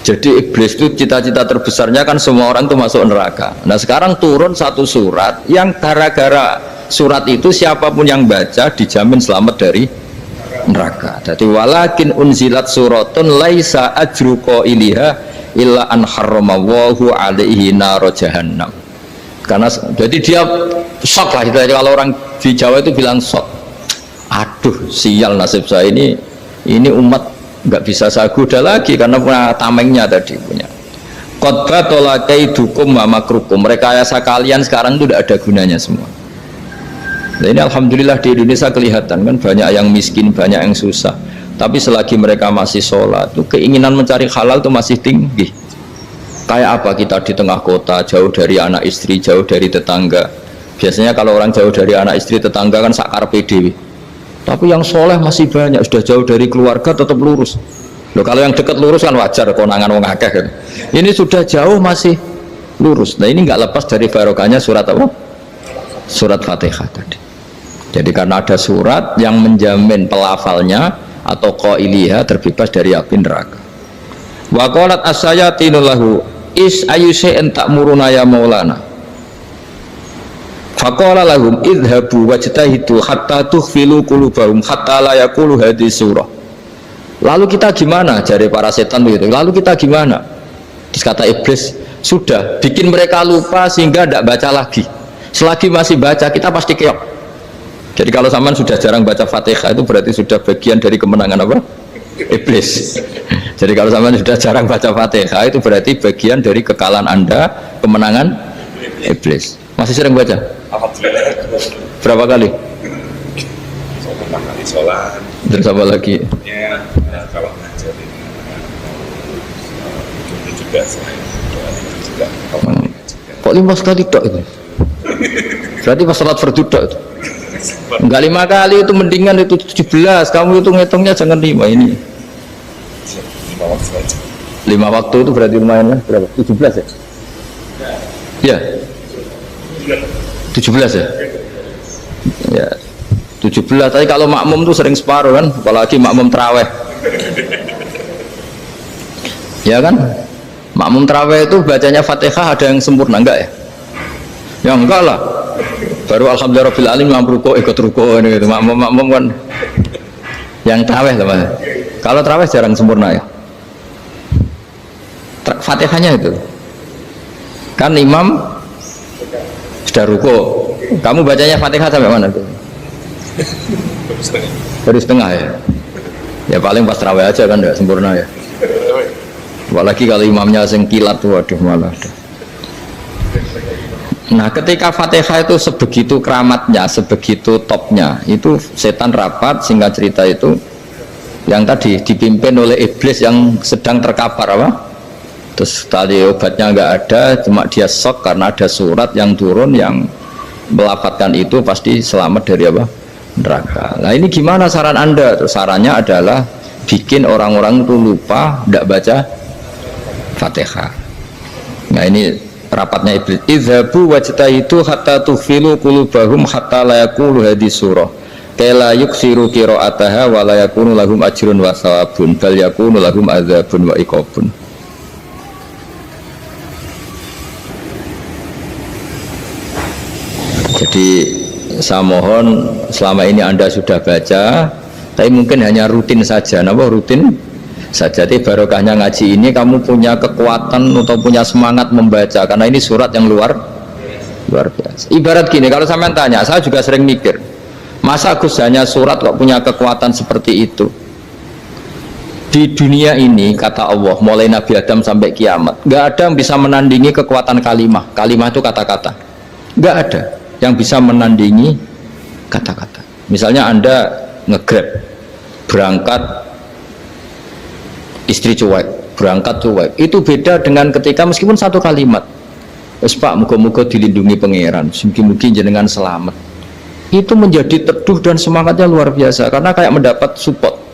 Jadi iblis itu cita-cita terbesarnya kan semua orang itu masuk neraka. Nah sekarang turun satu surat yang gara-gara surat itu siapapun yang baca dijamin selamat dari neraka. Jadi walakin unzilat suratun laisa ajru qailiha illa an harramallahu alaihi nar jahannam. Karena jadi dia shock lah itu. Kalau orang di Jawa itu bilang shock. Aduh sial nasib saya ini umat nggak bisa saya goda lagi karena punya tamengnya tadi punya. Khotbah tolakai dukum wa makrukum. Rekayasa kalian sekarang itu tidak ada gunanya semua. Nah, ini alhamdulillah di Indonesia kelihatan kan banyak yang miskin, banyak yang susah. Tapi selagi mereka masih sholat, tuh keinginan mencari halal itu masih tinggi. Kayak apa kita di tengah kota, jauh dari anak istri, jauh dari tetangga. Biasanya kalau orang jauh dari anak istri, tetangga kan sakar PDW. Tapi yang soleh masih banyak, sudah jauh dari keluarga tetap lurus. Loh, kalau yang dekat lurus kan wajar, konangan wong akeh kan. Ini sudah jauh masih lurus. Nah ini nggak lepas dari barokahnya surat apa? Surat Fatihah tadi. Jadi karena ada surat yang menjamin pelafalnya atau qailiha terbebas dari api neraka. Wa qalat as-sayatinu lahu is ayyusai'in ta'muruna ya maulana. Faqala lahum idhabu wajtahidu hatta tukhfilu qulubahum hatta la yaqulu hadhihi surah. Lalu kita gimana? Jari para setan begitu. Lalu kita gimana? Terus kata iblis, sudah bikin mereka lupa sehingga tidak baca lagi. Selagi masih baca kita pasti keok. Jadi kalau sampean sudah jarang baca Fatihah itu berarti sudah bagian dari kemenangan apa? Iblis. Jadi kalau sampean sudah jarang baca Fatihah itu berarti bagian dari kekalahan Anda, kemenangan iblis. Masih sering baca? Alhamdulillah. Berapa kali? Pertama kali sholat. Terus apa lagi? Ya, kalau ngajar ini itu juga selain doa itu juga kapan juga. Kok 5 kali tok itu? Berarti pas sholat fardu tok itu? Enggak 5 kali itu, mendingan itu 17. Kamu itu ngitungnya jangan 5 ini. 5 waktu aja. 5 waktu itu berarti lumayan lah. Berapa? 17 ya? Ya. 17 ya? Ya. 17. Tapi kalau makmum tuh sering separuh kan, apalagi makmum taraweh. Ya kan? Makmum taraweh itu bacanya Fatihah ada yang sempurna enggak ya? Ya enggak lah. Baru alhamdulillah rabbil alamin mampu ruko ikut ruko ini gitu. Makmum kan yang taraweh teman. Kalau taraweh jarang sempurna ya. Fatihahnya itu. Kan imam sudah ruko. Kamu bacanya Fatihah sampai mana tuh? Baru setengah ya. Ya paling pas taraweh aja kan enggak sempurna ya. Apalagi kalau imamnya sing kilat tuh, waduh malah. Nah, ketika Fatihah itu sebegitu keramatnya, sebegitu topnya, itu setan rapat, singkat cerita itu yang tadi dipimpin oleh iblis yang sedang terkapar apa? Terus tadi obatnya nggak ada, cuma dia shock karena ada surat yang turun yang melafatkan itu pasti selamat dari apa? Neraka. Nah, ini gimana saran Anda? Terus sarannya adalah bikin orang-orang itu lupa, tidak baca Fatihah. Nah, ini rapatnya iblis. Idzabu wajtahidu hatta tufilu qulubahum hatta la yaqulu hadhihi surah. Kala yuksiru qira'ataha wa la yakunu lahum ajrun wa thawabun bal yakunu lahum adzabun wa iqabun. Jadi saya mohon selama ini Anda sudah baca, tapi mungkin hanya rutin saja. Napa rutin saja? Jadi barokahnya ngaji ini kamu punya kekuatan atau punya semangat membaca, karena ini surat yang luar biasa. Ibarat gini, kalau sampean tanya, saya juga sering mikir, masa Gus hanya surat kok punya kekuatan seperti itu? Di dunia ini kata Allah, mulai Nabi Adam sampai kiamat, nggak ada yang bisa menandingi kekuatan kalimah. Kalimah itu kata-kata, nggak ada yang bisa menandingi kata-kata. Misalnya Anda nge-grab berangkat, istri cuek, berangkat cuek, itu beda dengan ketika meskipun satu kalimat, wes Pak, muga-muga dilindungi pangeran, mungkin jenengan selamat, itu menjadi teduh dan semangatnya luar biasa karena kayak mendapat support.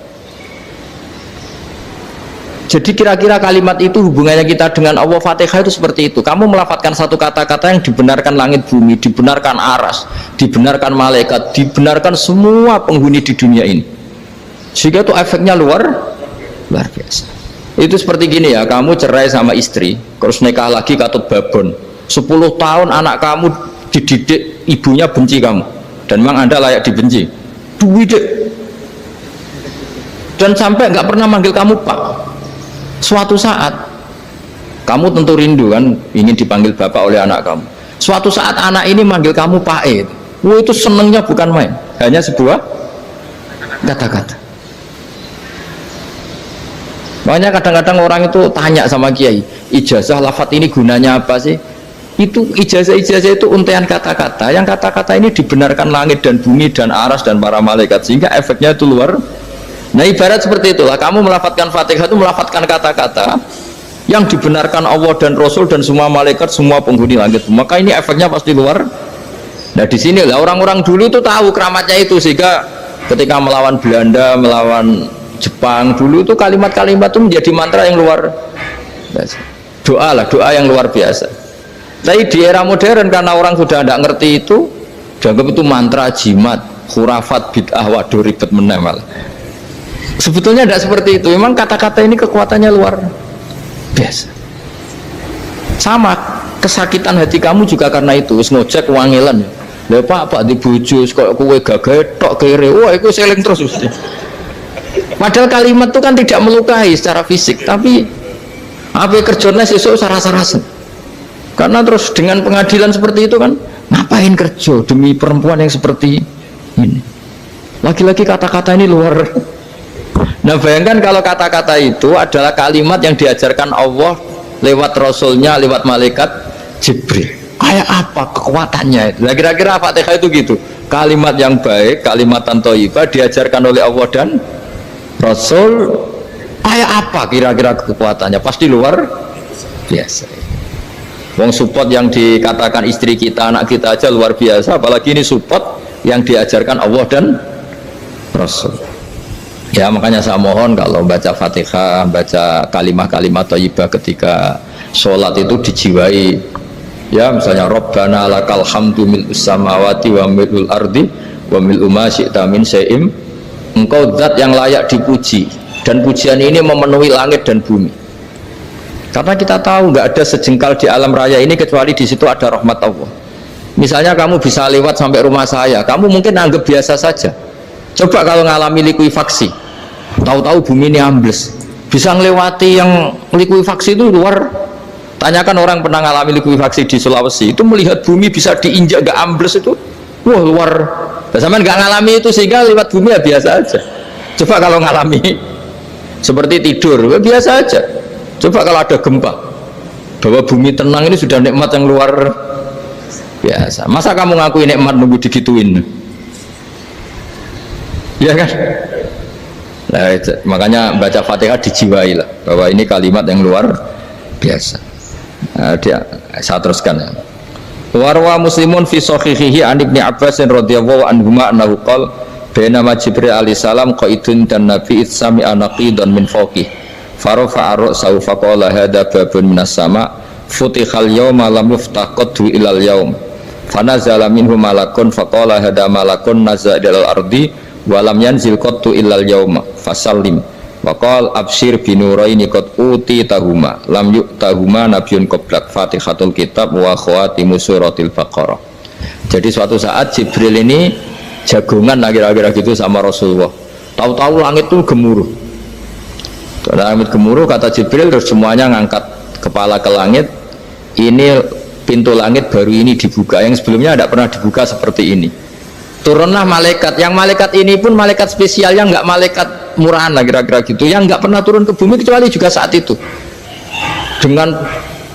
Jadi kira-kira kalimat itu hubungannya kita dengan Allah, Fatihah itu seperti itu. Kamu melafadzkan satu kata-kata yang dibenarkan langit bumi, dibenarkan aras, dibenarkan malaikat, dibenarkan semua penghuni di dunia ini, sehingga itu efeknya luar biasa. Itu seperti gini ya, kamu cerai sama istri, terus nikah lagi katut babon, 10 tahun anak kamu dididik, ibunya benci kamu, dan memang Anda layak dibenci, dididik, dan sampai nggak pernah manggil kamu Pak. Suatu saat kamu tentu rindu kan, ingin dipanggil bapak oleh anak kamu. Suatu saat anak ini manggil kamu Pak E, itu senengnya bukan main, hanya sebuah kata-kata. Makanya kadang-kadang orang itu tanya sama kiai, ijazah lafadz ini gunanya apa sih? Itu ijazah-ijazah itu untaian kata-kata, yang kata-kata ini dibenarkan langit dan bumi dan aras dan para malaikat, sehingga efeknya itu luar. Nah, ibarat seperti itulah, kamu melafadzkan Fatihah itu melafadzkan kata-kata yang dibenarkan Allah dan Rasul dan semua malaikat, semua penghuni langit, maka ini efeknya pasti luar. Nah, di sini lah orang-orang dulu itu tahu keramatnya itu, sehingga ketika melawan Belanda, melawan Jepang dulu itu kalimat-kalimat itu menjadi mantra yang luar biasa. Doa lah, doa yang luar biasa. Tapi di era modern karena orang sudah tidak ngerti itu, dianggap itu mantra, jimat, khurafat, bid'ah, waduh ribet menemal. Sebetulnya tidak seperti itu. Memang kata-kata ini kekuatannya luar biasa. Sama kesakitan hati kamu juga karena itu. Ngojek wangilan, lha Pak di bojo kok kowe gagahe tok kere, wah itu seling terus mesti. Padahal kalimat itu kan tidak melukai secara fisik, tapi apa kerjanya sesuk sarasa-rasen. Karena terus dengan pengadilan seperti itu kan, ngapain kerja demi perempuan yang seperti ini? Lagi-lagi kata-kata ini luar. Nah, bayangkan kalau kata-kata itu adalah kalimat yang diajarkan Allah lewat Rasulnya, lewat malaikat Jibril. kayak apa kekuatannya itu. Nah, kira-kira Fatihah itu gitu, kalimat yang baik, kalimatan thayyibah diajarkan oleh Allah dan Rasul, kayak apa kira-kira kekuatannya? Pasti luar biasa. Wong support yang dikatakan istri kita, anak kita aja luar biasa, apalagi ini support yang diajarkan Allah dan Rasul. Ya makanya saya mohon kalau baca Fatihah, baca kalimat-kalimat thayyibah ketika sholat itu dijiwai. Ya misalnya Rabbana lakal hamdu mil'us samawati wa mil'ul ardi wa mil'u ma syi'ta min syai'im. Engkau zat yang layak dipuji, dan pujian ini memenuhi langit dan bumi. Karena kita tahu nggak ada sejengkal di alam raya ini kecuali di situ ada rahmat Allah. Misalnya kamu bisa lewat sampai rumah saya, kamu mungkin anggap biasa saja. Coba kalau ngalami likuifaksi, tahu-tahu bumi ini ambles, bisa ngelewati yang likuifaksi itu luar. Tanyakan orang pernah ngalami likuifaksi di Sulawesi, itu melihat bumi bisa diinjak nggak ambles itu, wah luar. Sama nggak ngalami itu sehingga lewat bumi ya biasa aja. Coba kalau ngalami seperti tidur, ya biasa aja. Coba kalau ada gempa, bahwa bumi tenang ini sudah nikmat yang luar biasa. Masa kamu ngakui nikmat nunggu digituin? Ya kan? Nah, makanya baca Fatihah dijiwai lah, bahwa ini kalimat yang luar biasa. Nah, saya teruskan ya. Warwa Muslimun fi sahihihi an Ibnu Abbas radhiyallahu anhuma annahu qala bainama Jibril alaihi salam qaidun dan Nabi itsami anaqidan min fawqih farofa ra'sahu faqala hadza babun minas sama futihal yawma lam yuftaqadhu ilal yawm fanazala minhu malakun faqala hadza malakun nazala ilal ardi wa lam yanzil qattu ilal yawma fasallim waqal abshir binuraini qad uti tahuma lam yu'tahuma nabiyyun qablak fatihatul kitab wa khawatimu suratil baqarah. Jadi suatu saat Jibril ini jagongan kira-kira gitu sama Rasulullah, tahu-tahu langit itu gemuruh. Langit gemuruh, kata Jibril, terus semuanya ngangkat kepala ke langit. Ini pintu langit baru ini dibuka, yang sebelumnya tidak pernah dibuka seperti ini. Turunlah malaikat, yang malaikat ini pun malaikat spesial, yang nggak malaikat murahan lah kira-kira gitu, yang nggak pernah turun ke bumi kecuali juga saat itu, dengan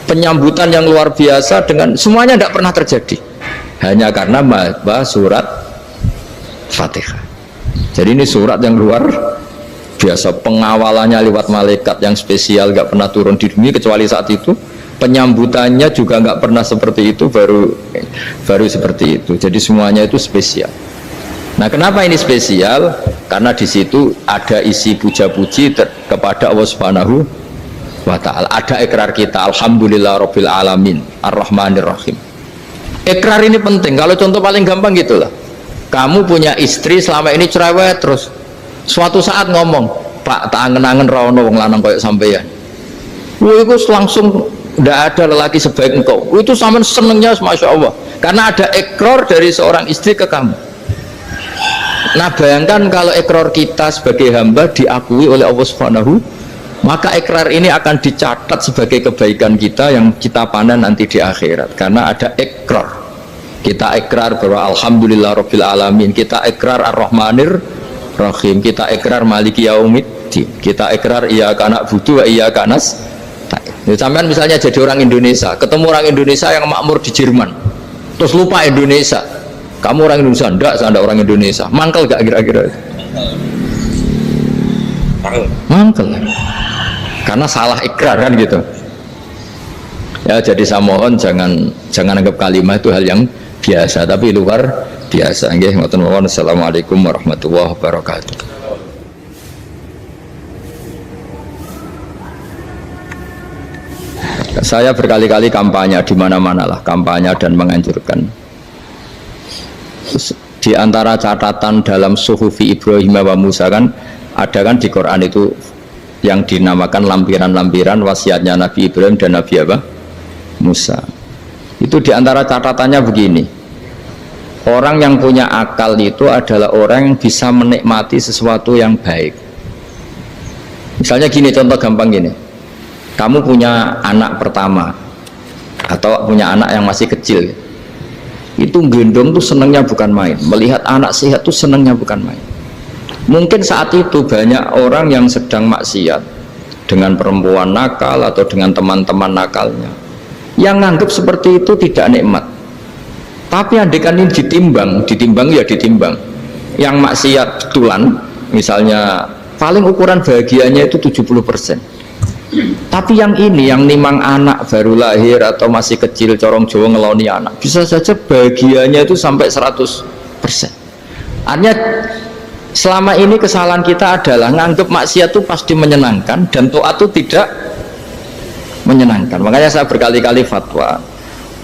penyambutan yang luar biasa, dengan semuanya tidak pernah terjadi, hanya karena bahas surat Fatihah. Jadi ini surat yang luar biasa, pengawalannya lewat malaikat yang spesial, nggak pernah turun di bumi kecuali saat itu, penyambutannya juga nggak pernah seperti itu, baru seperti itu. Jadi semuanya itu spesial. Nah, kenapa ini spesial? Karena di situ ada isi puja-puji kepada Allah Subhanahu wa Ta'ala. Ada ikrar kita, alhamdulillah rabbil alamin ar-rahmanir rahim. Ikrar ini penting. Kalau contoh paling gampang gitulah, kamu punya istri selama ini cerewet terus, suatu saat ngomong, Pak, tak angen-angen rawono wong lanang koyo sampeyan. Itu langsung tidak ada lelaki sebaik engkau. Itu sama senengnya, masya Allah, karena ada ikrar dari seorang istri ke kamu. Nah, bayangkan kalau ikrar kita sebagai hamba diakui oleh Allah Subhanahu, maka ikrar ini akan dicatat sebagai kebaikan kita yang kita panen nanti di akhirat, karena ada ikrar. Kita ikrar bahwa alhamdulillah rabbil alamin, kita ikrar ar-rahmanir rahim, kita ikrar maliki yaumiddin, kita ikrar iyyaka na'budu wa iyyaka nasta'in. Sampean misalnya jadi orang Indonesia, ketemu orang Indonesia yang makmur di Jerman, terus lupa Indonesia. Kamu orang Indonesia? Enggak, saya enggak orang Indonesia. Mangkel gak kira-kira? Mangkel. Karena salah ikrar kan gitu. Ya, jadi saya mohon jangan anggap kalimat itu hal yang biasa, tapi luar biasa. Nggih, ngoten mawon. Assalamualaikum warahmatullahi wabarakatuh. Saya berkali-kali kampanye di mana-mana lah, kampanye dan menganjurkan. Di antara catatan dalam Suhufi Ibrahim wa Musa kan ada kan di Quran itu yang dinamakan lampiran-lampiran wasiatnya Nabi Ibrahim dan Nabi apa? Musa. Itu di antara catatannya begini. Orang yang punya akal itu adalah orang yang bisa menikmati sesuatu yang baik. Misalnya gini, contoh gampang gini. Kamu punya anak pertama atau punya anak yang masih kecil, itu gendong tuh senangnya bukan main, melihat anak sehat tuh senangnya bukan main. Mungkin saat itu banyak orang yang sedang maksiat dengan perempuan nakal atau dengan teman-teman nakalnya, Yang nganggap seperti itu tidak nikmat. Tapi andaikan ini ditimbang ya ditimbang. Yang maksiat betulan, misalnya paling ukuran bahagianya itu 70%. Tapi yang ini, yang nimang anak baru lahir atau masih kecil, corong Jawa ngeloni anak, bisa saja bahagianya itu sampai 100%. Artinya selama ini kesalahan kita adalah nganggap maksiat itu pasti menyenangkan dan taat itu tidak menyenangkan. Makanya saya berkali-kali fatwa,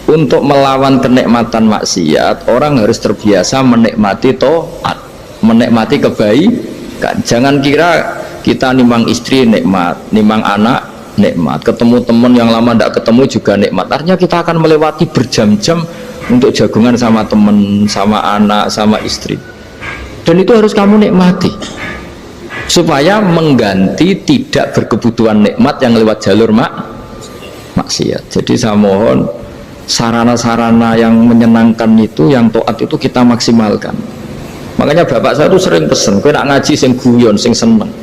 untuk melawan kenikmatan maksiat orang harus terbiasa menikmati taat, menikmati kebaikan. Jangan kira kita nimang istri nikmat, nimang anak nikmat, ketemu teman yang lama tidak ketemu juga nikmat. Artinya kita akan melewati berjam-jam untuk jagungan sama teman, sama anak, sama istri. Dan itu harus kamu nikmati supaya mengganti tidak berkebutuhan nikmat yang lewat jalur maksiat. Jadi saya mohon sarana-sarana yang menyenangkan itu, yang taat itu kita maksimalkan. Makanya bapak saya tuh sering pesen, kowe nak ngaji sing guyon, sing seneng.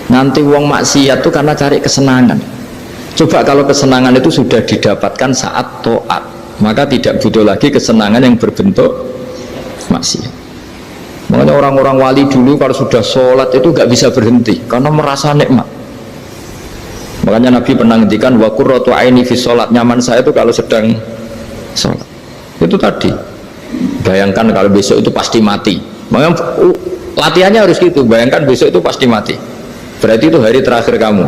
Nanti wong maksiat tuh karena cari kesenangan. Coba kalau kesenangan itu sudah didapatkan saat taat, maka tidak butuh lagi kesenangan yang berbentuk maksiat. Makanya orang-orang wali dulu kalau sudah sholat itu gak bisa berhenti karena merasa nikmat. Makanya Nabi pernah ngendikan wa qurratu aini fi sholat, nyaman saya itu kalau sedang sholat. Itu tadi, bayangkan kalau besok itu pasti mati. Makanya latihannya harus gitu, bayangkan besok itu pasti mati. Berarti itu hari terakhir kamu.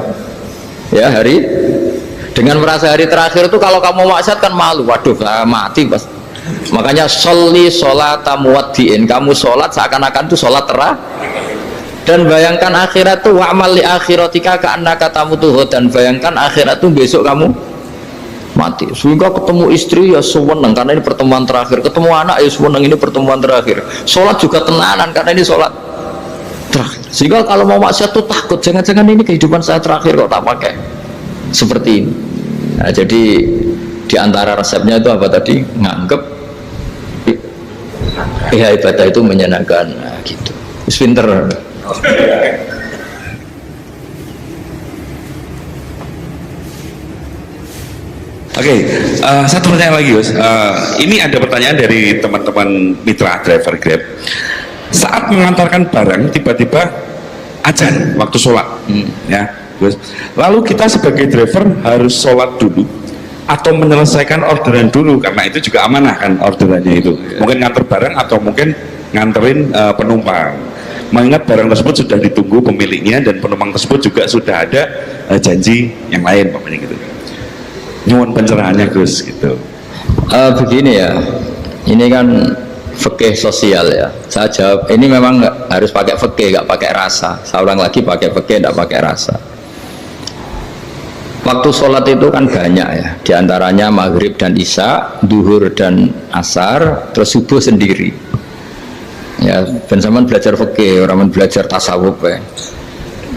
Ya, hari dengan merasa hari terakhir itu kalau kamu maksiat kan malu, waduh mati pas. Makanya sholli sholata muwaddiin, kamu sholat seakan-akan itu sholat terakhir. Dan bayangkan akhirat itu wa'mal li akhiratika ka'annaka tamutuhu, dan bayangkan akhirat itu besok kamu mati. Sehingga ketemu istri ya seneng karena ini pertemuan terakhir, ketemu anak ya seneng ini pertemuan terakhir, sholat juga tenanan karena ini sholat terakhir. Sehingga kalau mau maksiat tuh takut, jangan-jangan ini kehidupan saya terakhir kok tak pakai seperti ini. Nah, jadi diantara resepnya itu apa tadi? Nganggep ibadah itu menyenangkan, nah, gitu. Pinter. Oke, satu pertanyaan lagi, Gus. Ini ada pertanyaan dari teman-teman mitra driver Grab. Saat mengantarkan barang, tiba-tiba azan waktu sholat, ya, Gus. Lalu kita sebagai driver harus sholat dulu atau menyelesaikan orderan dulu, karena itu juga amanah kan orderannya itu. Mungkin nganter barang atau mungkin nganterin penumpang. Mengingat barang tersebut sudah ditunggu pemiliknya dan penumpang tersebut juga sudah ada janji yang lain, pokoknya gitu. Nyuwun pencerahannya, Gus, gitu. Begini ya, ini kan fikih sosial ya. Saya jawab, ini memang harus pakai fikih, nggak pakai rasa. Saya ulang lagi, pakai fikih, nggak pakai rasa. Waktu sholat itu kan banyak ya, diantaranya maghrib dan isya, duhur dan asar, terus subuh sendiri. Ya, ben sampean belajar fikih, orang belajar tasawuf ya.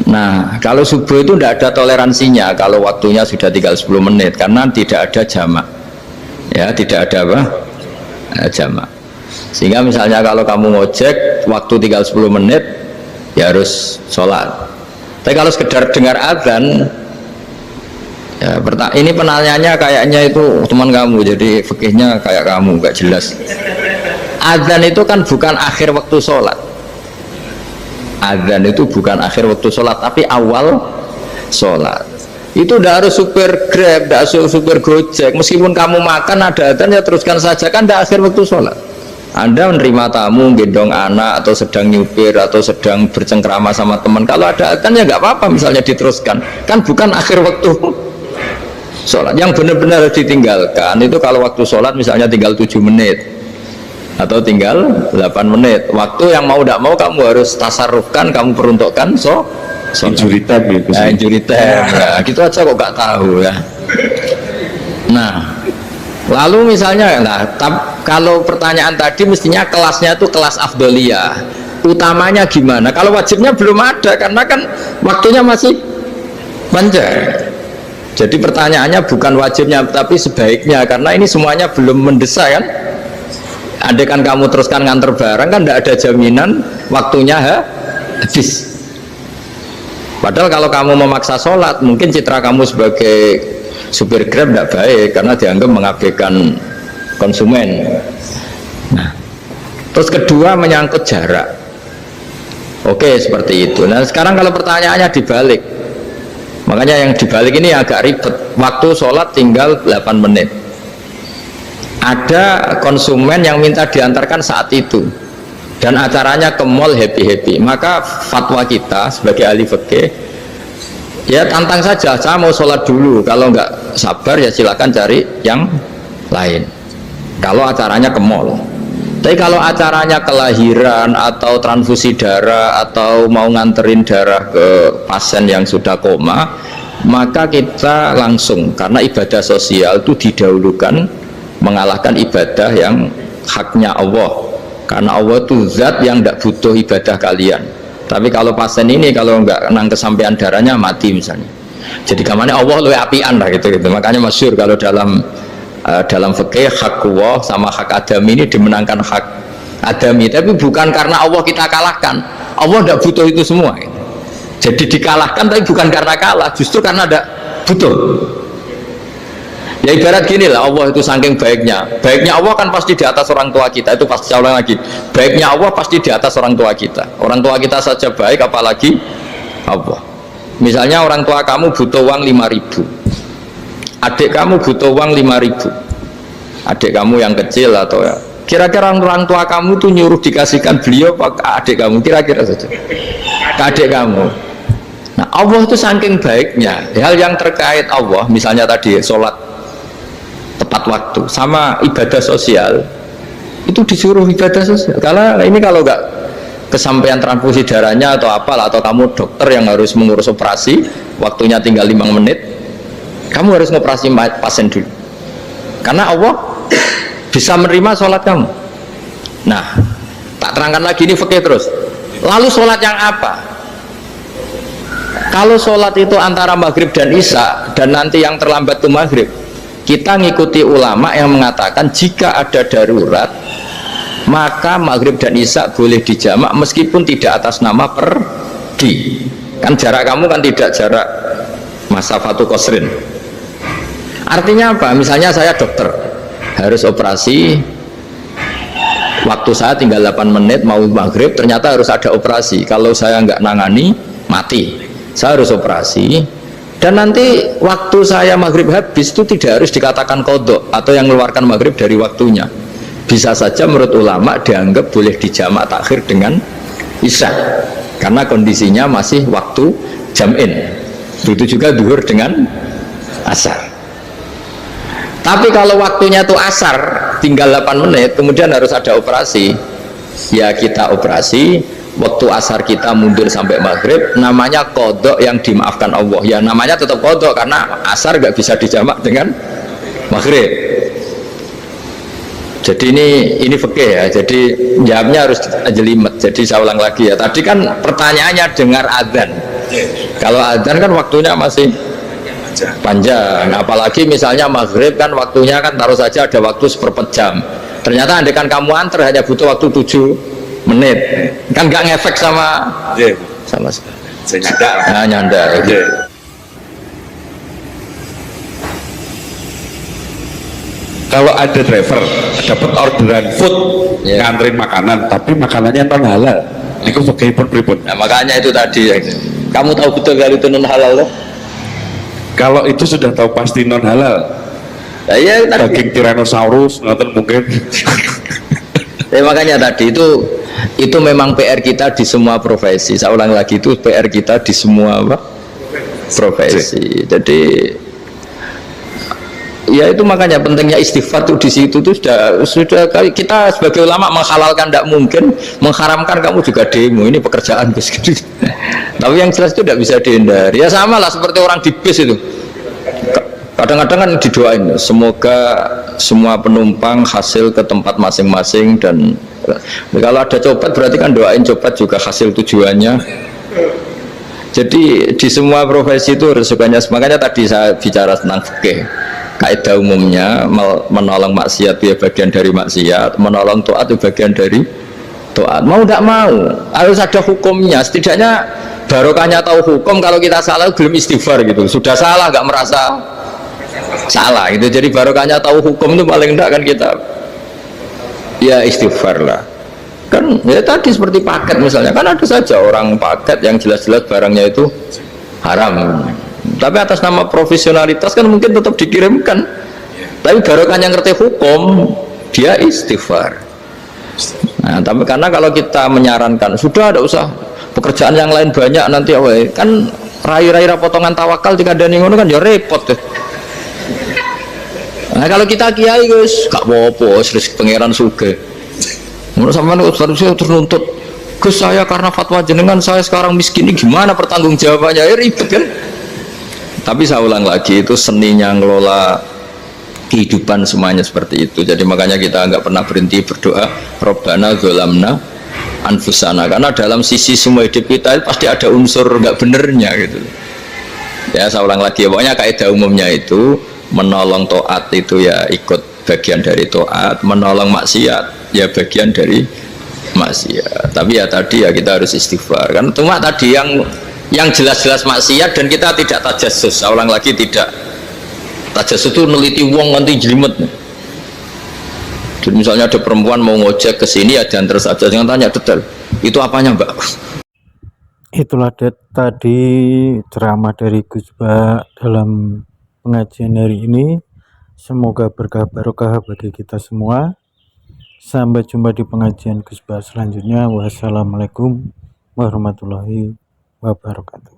Nah, kalau subuh itu tidak ada toleransinya kalau waktunya sudah tinggal 10 menit karena tidak ada jamak. Ya, tidak ada apa? Jamak. Sehingga misalnya kalau kamu ngojek waktu tinggal 10 menit ya harus sholat. Tapi kalau sekedar dengar azan ya, ini penanyanya kayaknya itu teman kamu, jadi fikihnya kayak kamu, gak jelas. Azan itu kan bukan akhir waktu sholat. Azan itu bukan akhir waktu sholat, tapi awal sholat. Itu tidak harus supir Grab, tidak harus supir Gojek. Meskipun kamu makan ada azan ya teruskan saja, kan tidak akhir waktu sholat. Anda menerima tamu, gendong anak, atau sedang nyupir, atau sedang bercengkrama sama teman. Kalau ada azan ya nggak apa-apa, misalnya diteruskan. Kan bukan akhir waktu sholat. Yang benar-benar ditinggalkan itu kalau waktu sholat misalnya tinggal 7 menit atau tinggal 8 menit, waktu yang mau tidak mau kamu harus tasarrufkan, kamu peruntukkan injury time ya, injury time ya, gitu aja kok gak tahu ya. Nah, lalu misalnya kalau pertanyaan tadi mestinya kelasnya itu kelas afdoliyah, utamanya gimana? Kalau wajibnya belum ada karena kan waktunya masih panjang. Jadi pertanyaannya bukan wajibnya tapi sebaiknya, karena ini semuanya belum mendesak kan. Andai kan kamu teruskan nganter barang kan tidak ada jaminan waktunya habis. Padahal kalau kamu memaksa sholat, mungkin citra kamu sebagai supir Grab tidak baik karena dianggap mengabaikan konsumen. Nah, terus kedua menyangkut jarak. Oke, seperti itu. Nah, sekarang kalau pertanyaannya dibalik, makanya yang dibalik ini agak ribet. Waktu sholat tinggal 8 menit. Ada konsumen yang minta diantarkan saat itu dan acaranya ke mall happy-happy. Maka fatwa kita sebagai ahli fikih, ya tantang saja, saya mau sholat dulu. Kalau nggak sabar ya silakan cari yang lain. Kalau acaranya ke mall. Tapi kalau acaranya kelahiran atau transfusi darah atau mau nganterin darah ke pasien yang sudah koma, maka kita langsung, karena ibadah sosial itu didahulukan mengalahkan ibadah yang haknya Allah, karena Allah itu zat yang tidak butuh ibadah kalian. Tapi kalau pasien ini kalau nggak nang kesampaian darahnya mati misalnya, jadi kamarnya Allah lebih apian lah gitu. Makanya masyhur kalau dalam fikih hak Allah sama hak adami ini dimenangkan hak adami, tapi bukan karena Allah kita kalahkan. Allah tidak butuh itu semua gitu. Jadi dikalahkan tapi bukan karena kalah, justru karena tidak butuh. Ya ibarat gini lah, Allah itu saking baiknya Allah kan pasti di atas orang tua kita. Itu pasti ulang lagi, baiknya Allah pasti di atas orang tua kita. Orang tua kita saja baik, apalagi Allah. Misalnya orang tua kamu butuh uang 5.000, adik kamu butuh uang 5.000, adik kamu yang kecil atau ya, kira-kira orang tua kamu tuh nyuruh dikasihkan beliau apa adik kamu, kira-kira saja ke adik kamu. Nah Allah itu saking baiknya, hal yang terkait Allah, misalnya tadi sholat tepat waktu sama ibadah sosial, itu disuruh ibadah sosial. Karena ini kalau nggak kesampaian transfusi darahnya atau apalah, atau kamu dokter yang harus mengurus operasi, waktunya tinggal 5 menit, kamu harus ngoperasi pasien dulu, karena Allah bisa menerima sholat kamu. Nah, tak terangkan lagi ini fikih terus. Lalu sholat yang apa? Kalau sholat itu antara maghrib dan isya, dan nanti yang terlambat ke maghrib, kita ngikuti ulama yang mengatakan jika ada darurat, maka maghrib dan isya boleh dijamak meskipun tidak atas nama pergi. Kan jarak kamu kan tidak jarak masafatu qasrin. Artinya apa? Misalnya saya dokter, harus operasi, waktu saya tinggal 8 menit mau maghrib, ternyata harus ada operasi. Kalau saya nggak nangani, mati. Saya harus operasi, dan nanti waktu saya maghrib habis itu tidak harus dikatakan qadha atau yang mengeluarkan maghrib dari waktunya. Bisa saja menurut ulama dianggap boleh dijamak takhir dengan isya, karena kondisinya masih waktu jam'in. Begitu juga duhur dengan asar. Tapi kalau waktunya itu asar, tinggal 8 menit, kemudian harus ada operasi, ya kita operasi, waktu asar kita mundur sampai maghrib, namanya qadha yang dimaafkan Allah. Ya namanya tetap qadha karena asar nggak bisa dijamak dengan maghrib. Jadi ini fikih ya, jadi jawabnya harus jelimet. Jadi saya ulang lagi ya, tadi kan pertanyaannya dengar adzan. Kalau adzan kan waktunya masih panjang, apalagi misalnya maghrib kan waktunya kan taruh saja ada waktu seperempat jam, ternyata andekan kamu antar hanya butuh waktu 7 menit, kan nggak ngefek sama sama nyanda gitu. Kalau ada driver dapat orderan food, nganterin makanan, tapi makanannya non halal, itu pakai pripun. Nah makanya itu tadi, kamu tahu betul kalau itu non halal loh. Kalau itu sudah tahu pasti non halal, ya, daging Tyrannosaurus nonton mungkin. Ya, makanya tadi itu memang PR kita di semua profesi. Saya ulang lagi, itu PR kita di semua profesi. Jadi ya itu makanya pentingnya istighfar tuh di situ tuh sudah kita sebagai ulama menghalalkan tidak mungkin, mengharamkan kamu juga demo, ini pekerjaan Gus. Tapi yang jelas itu tidak bisa dihindari. Ya sama lah seperti orang di bis itu. Kadang-kadang kan didoain semoga semua penumpang hasil ke tempat masing-masing, dan kalau ada copet berarti kan doain copet juga hasil tujuannya. Jadi di semua profesi itu resikonya. Makanya tadi saya bicara tentang fikih, kaidah umumnya menolong maksiat itu bagian dari maksiat, menolong taat itu bagian dari taat. Mau tidak mau harus ada hukumnya. Setidaknya barokahnya tahu hukum. Kalau kita salah belum istighfar gitu, sudah salah nggak merasa salah itu. Jadi barokahnya tahu hukum itu paling enggak kan kita ya istighfar lah. Kan ya tadi seperti paket misalnya, kan ada saja orang paket yang jelas-jelas barangnya itu haram, tapi atas nama profesionalitas kan mungkin tetap dikirimkan, tapi barokahnya ngerti hukum dia istighfar. Nah, tapi karena kalau kita menyarankan sudah ada usah pekerjaan yang lain banyak nanti kan rai-rai potongan tawakal jika ada ngono kan ya repot deh. Nah kalau kita kiai guys gak apa-apa terus pangeran suge menurut sampean harusnya terus nuntut Gus saya karena fatwa jenengan saya sekarang miskin ini gimana pertanggung jawabannya ya ribet kan. Tapi saya ulang lagi itu seninya ngelola kehidupan semuanya seperti itu. Jadi makanya kita nggak pernah berhenti berdoa Robbana zolamna anfusana, karena dalam sisi semua hidup kita pasti ada unsur nggak benernya gitu ya. Saya ulang lagi pokoknya kaidah umumnya itu menolong taat itu ya ikut bagian dari taat, menolong maksiat ya bagian dari maksiat. Tapi ya tadi ya kita harus istighfar kan. Cuma tadi yang jelas-jelas maksiat dan kita tidak tajassus. Saya ulang lagi tidak tajassus itu neliti wong nanti jelimet. Jadi misalnya ada perempuan mau ngojek ke sini ya diantar saja, jangan tanya detail itu apanya mbak. Itulah tadi ceramah dari Gus Bah dalam pengajian hari ini. Semoga berkah barokah bagi kita semua. Sampai jumpa di pengajian Gus Bah selanjutnya. Wassalamualaikum warahmatullahi wabarakatuh.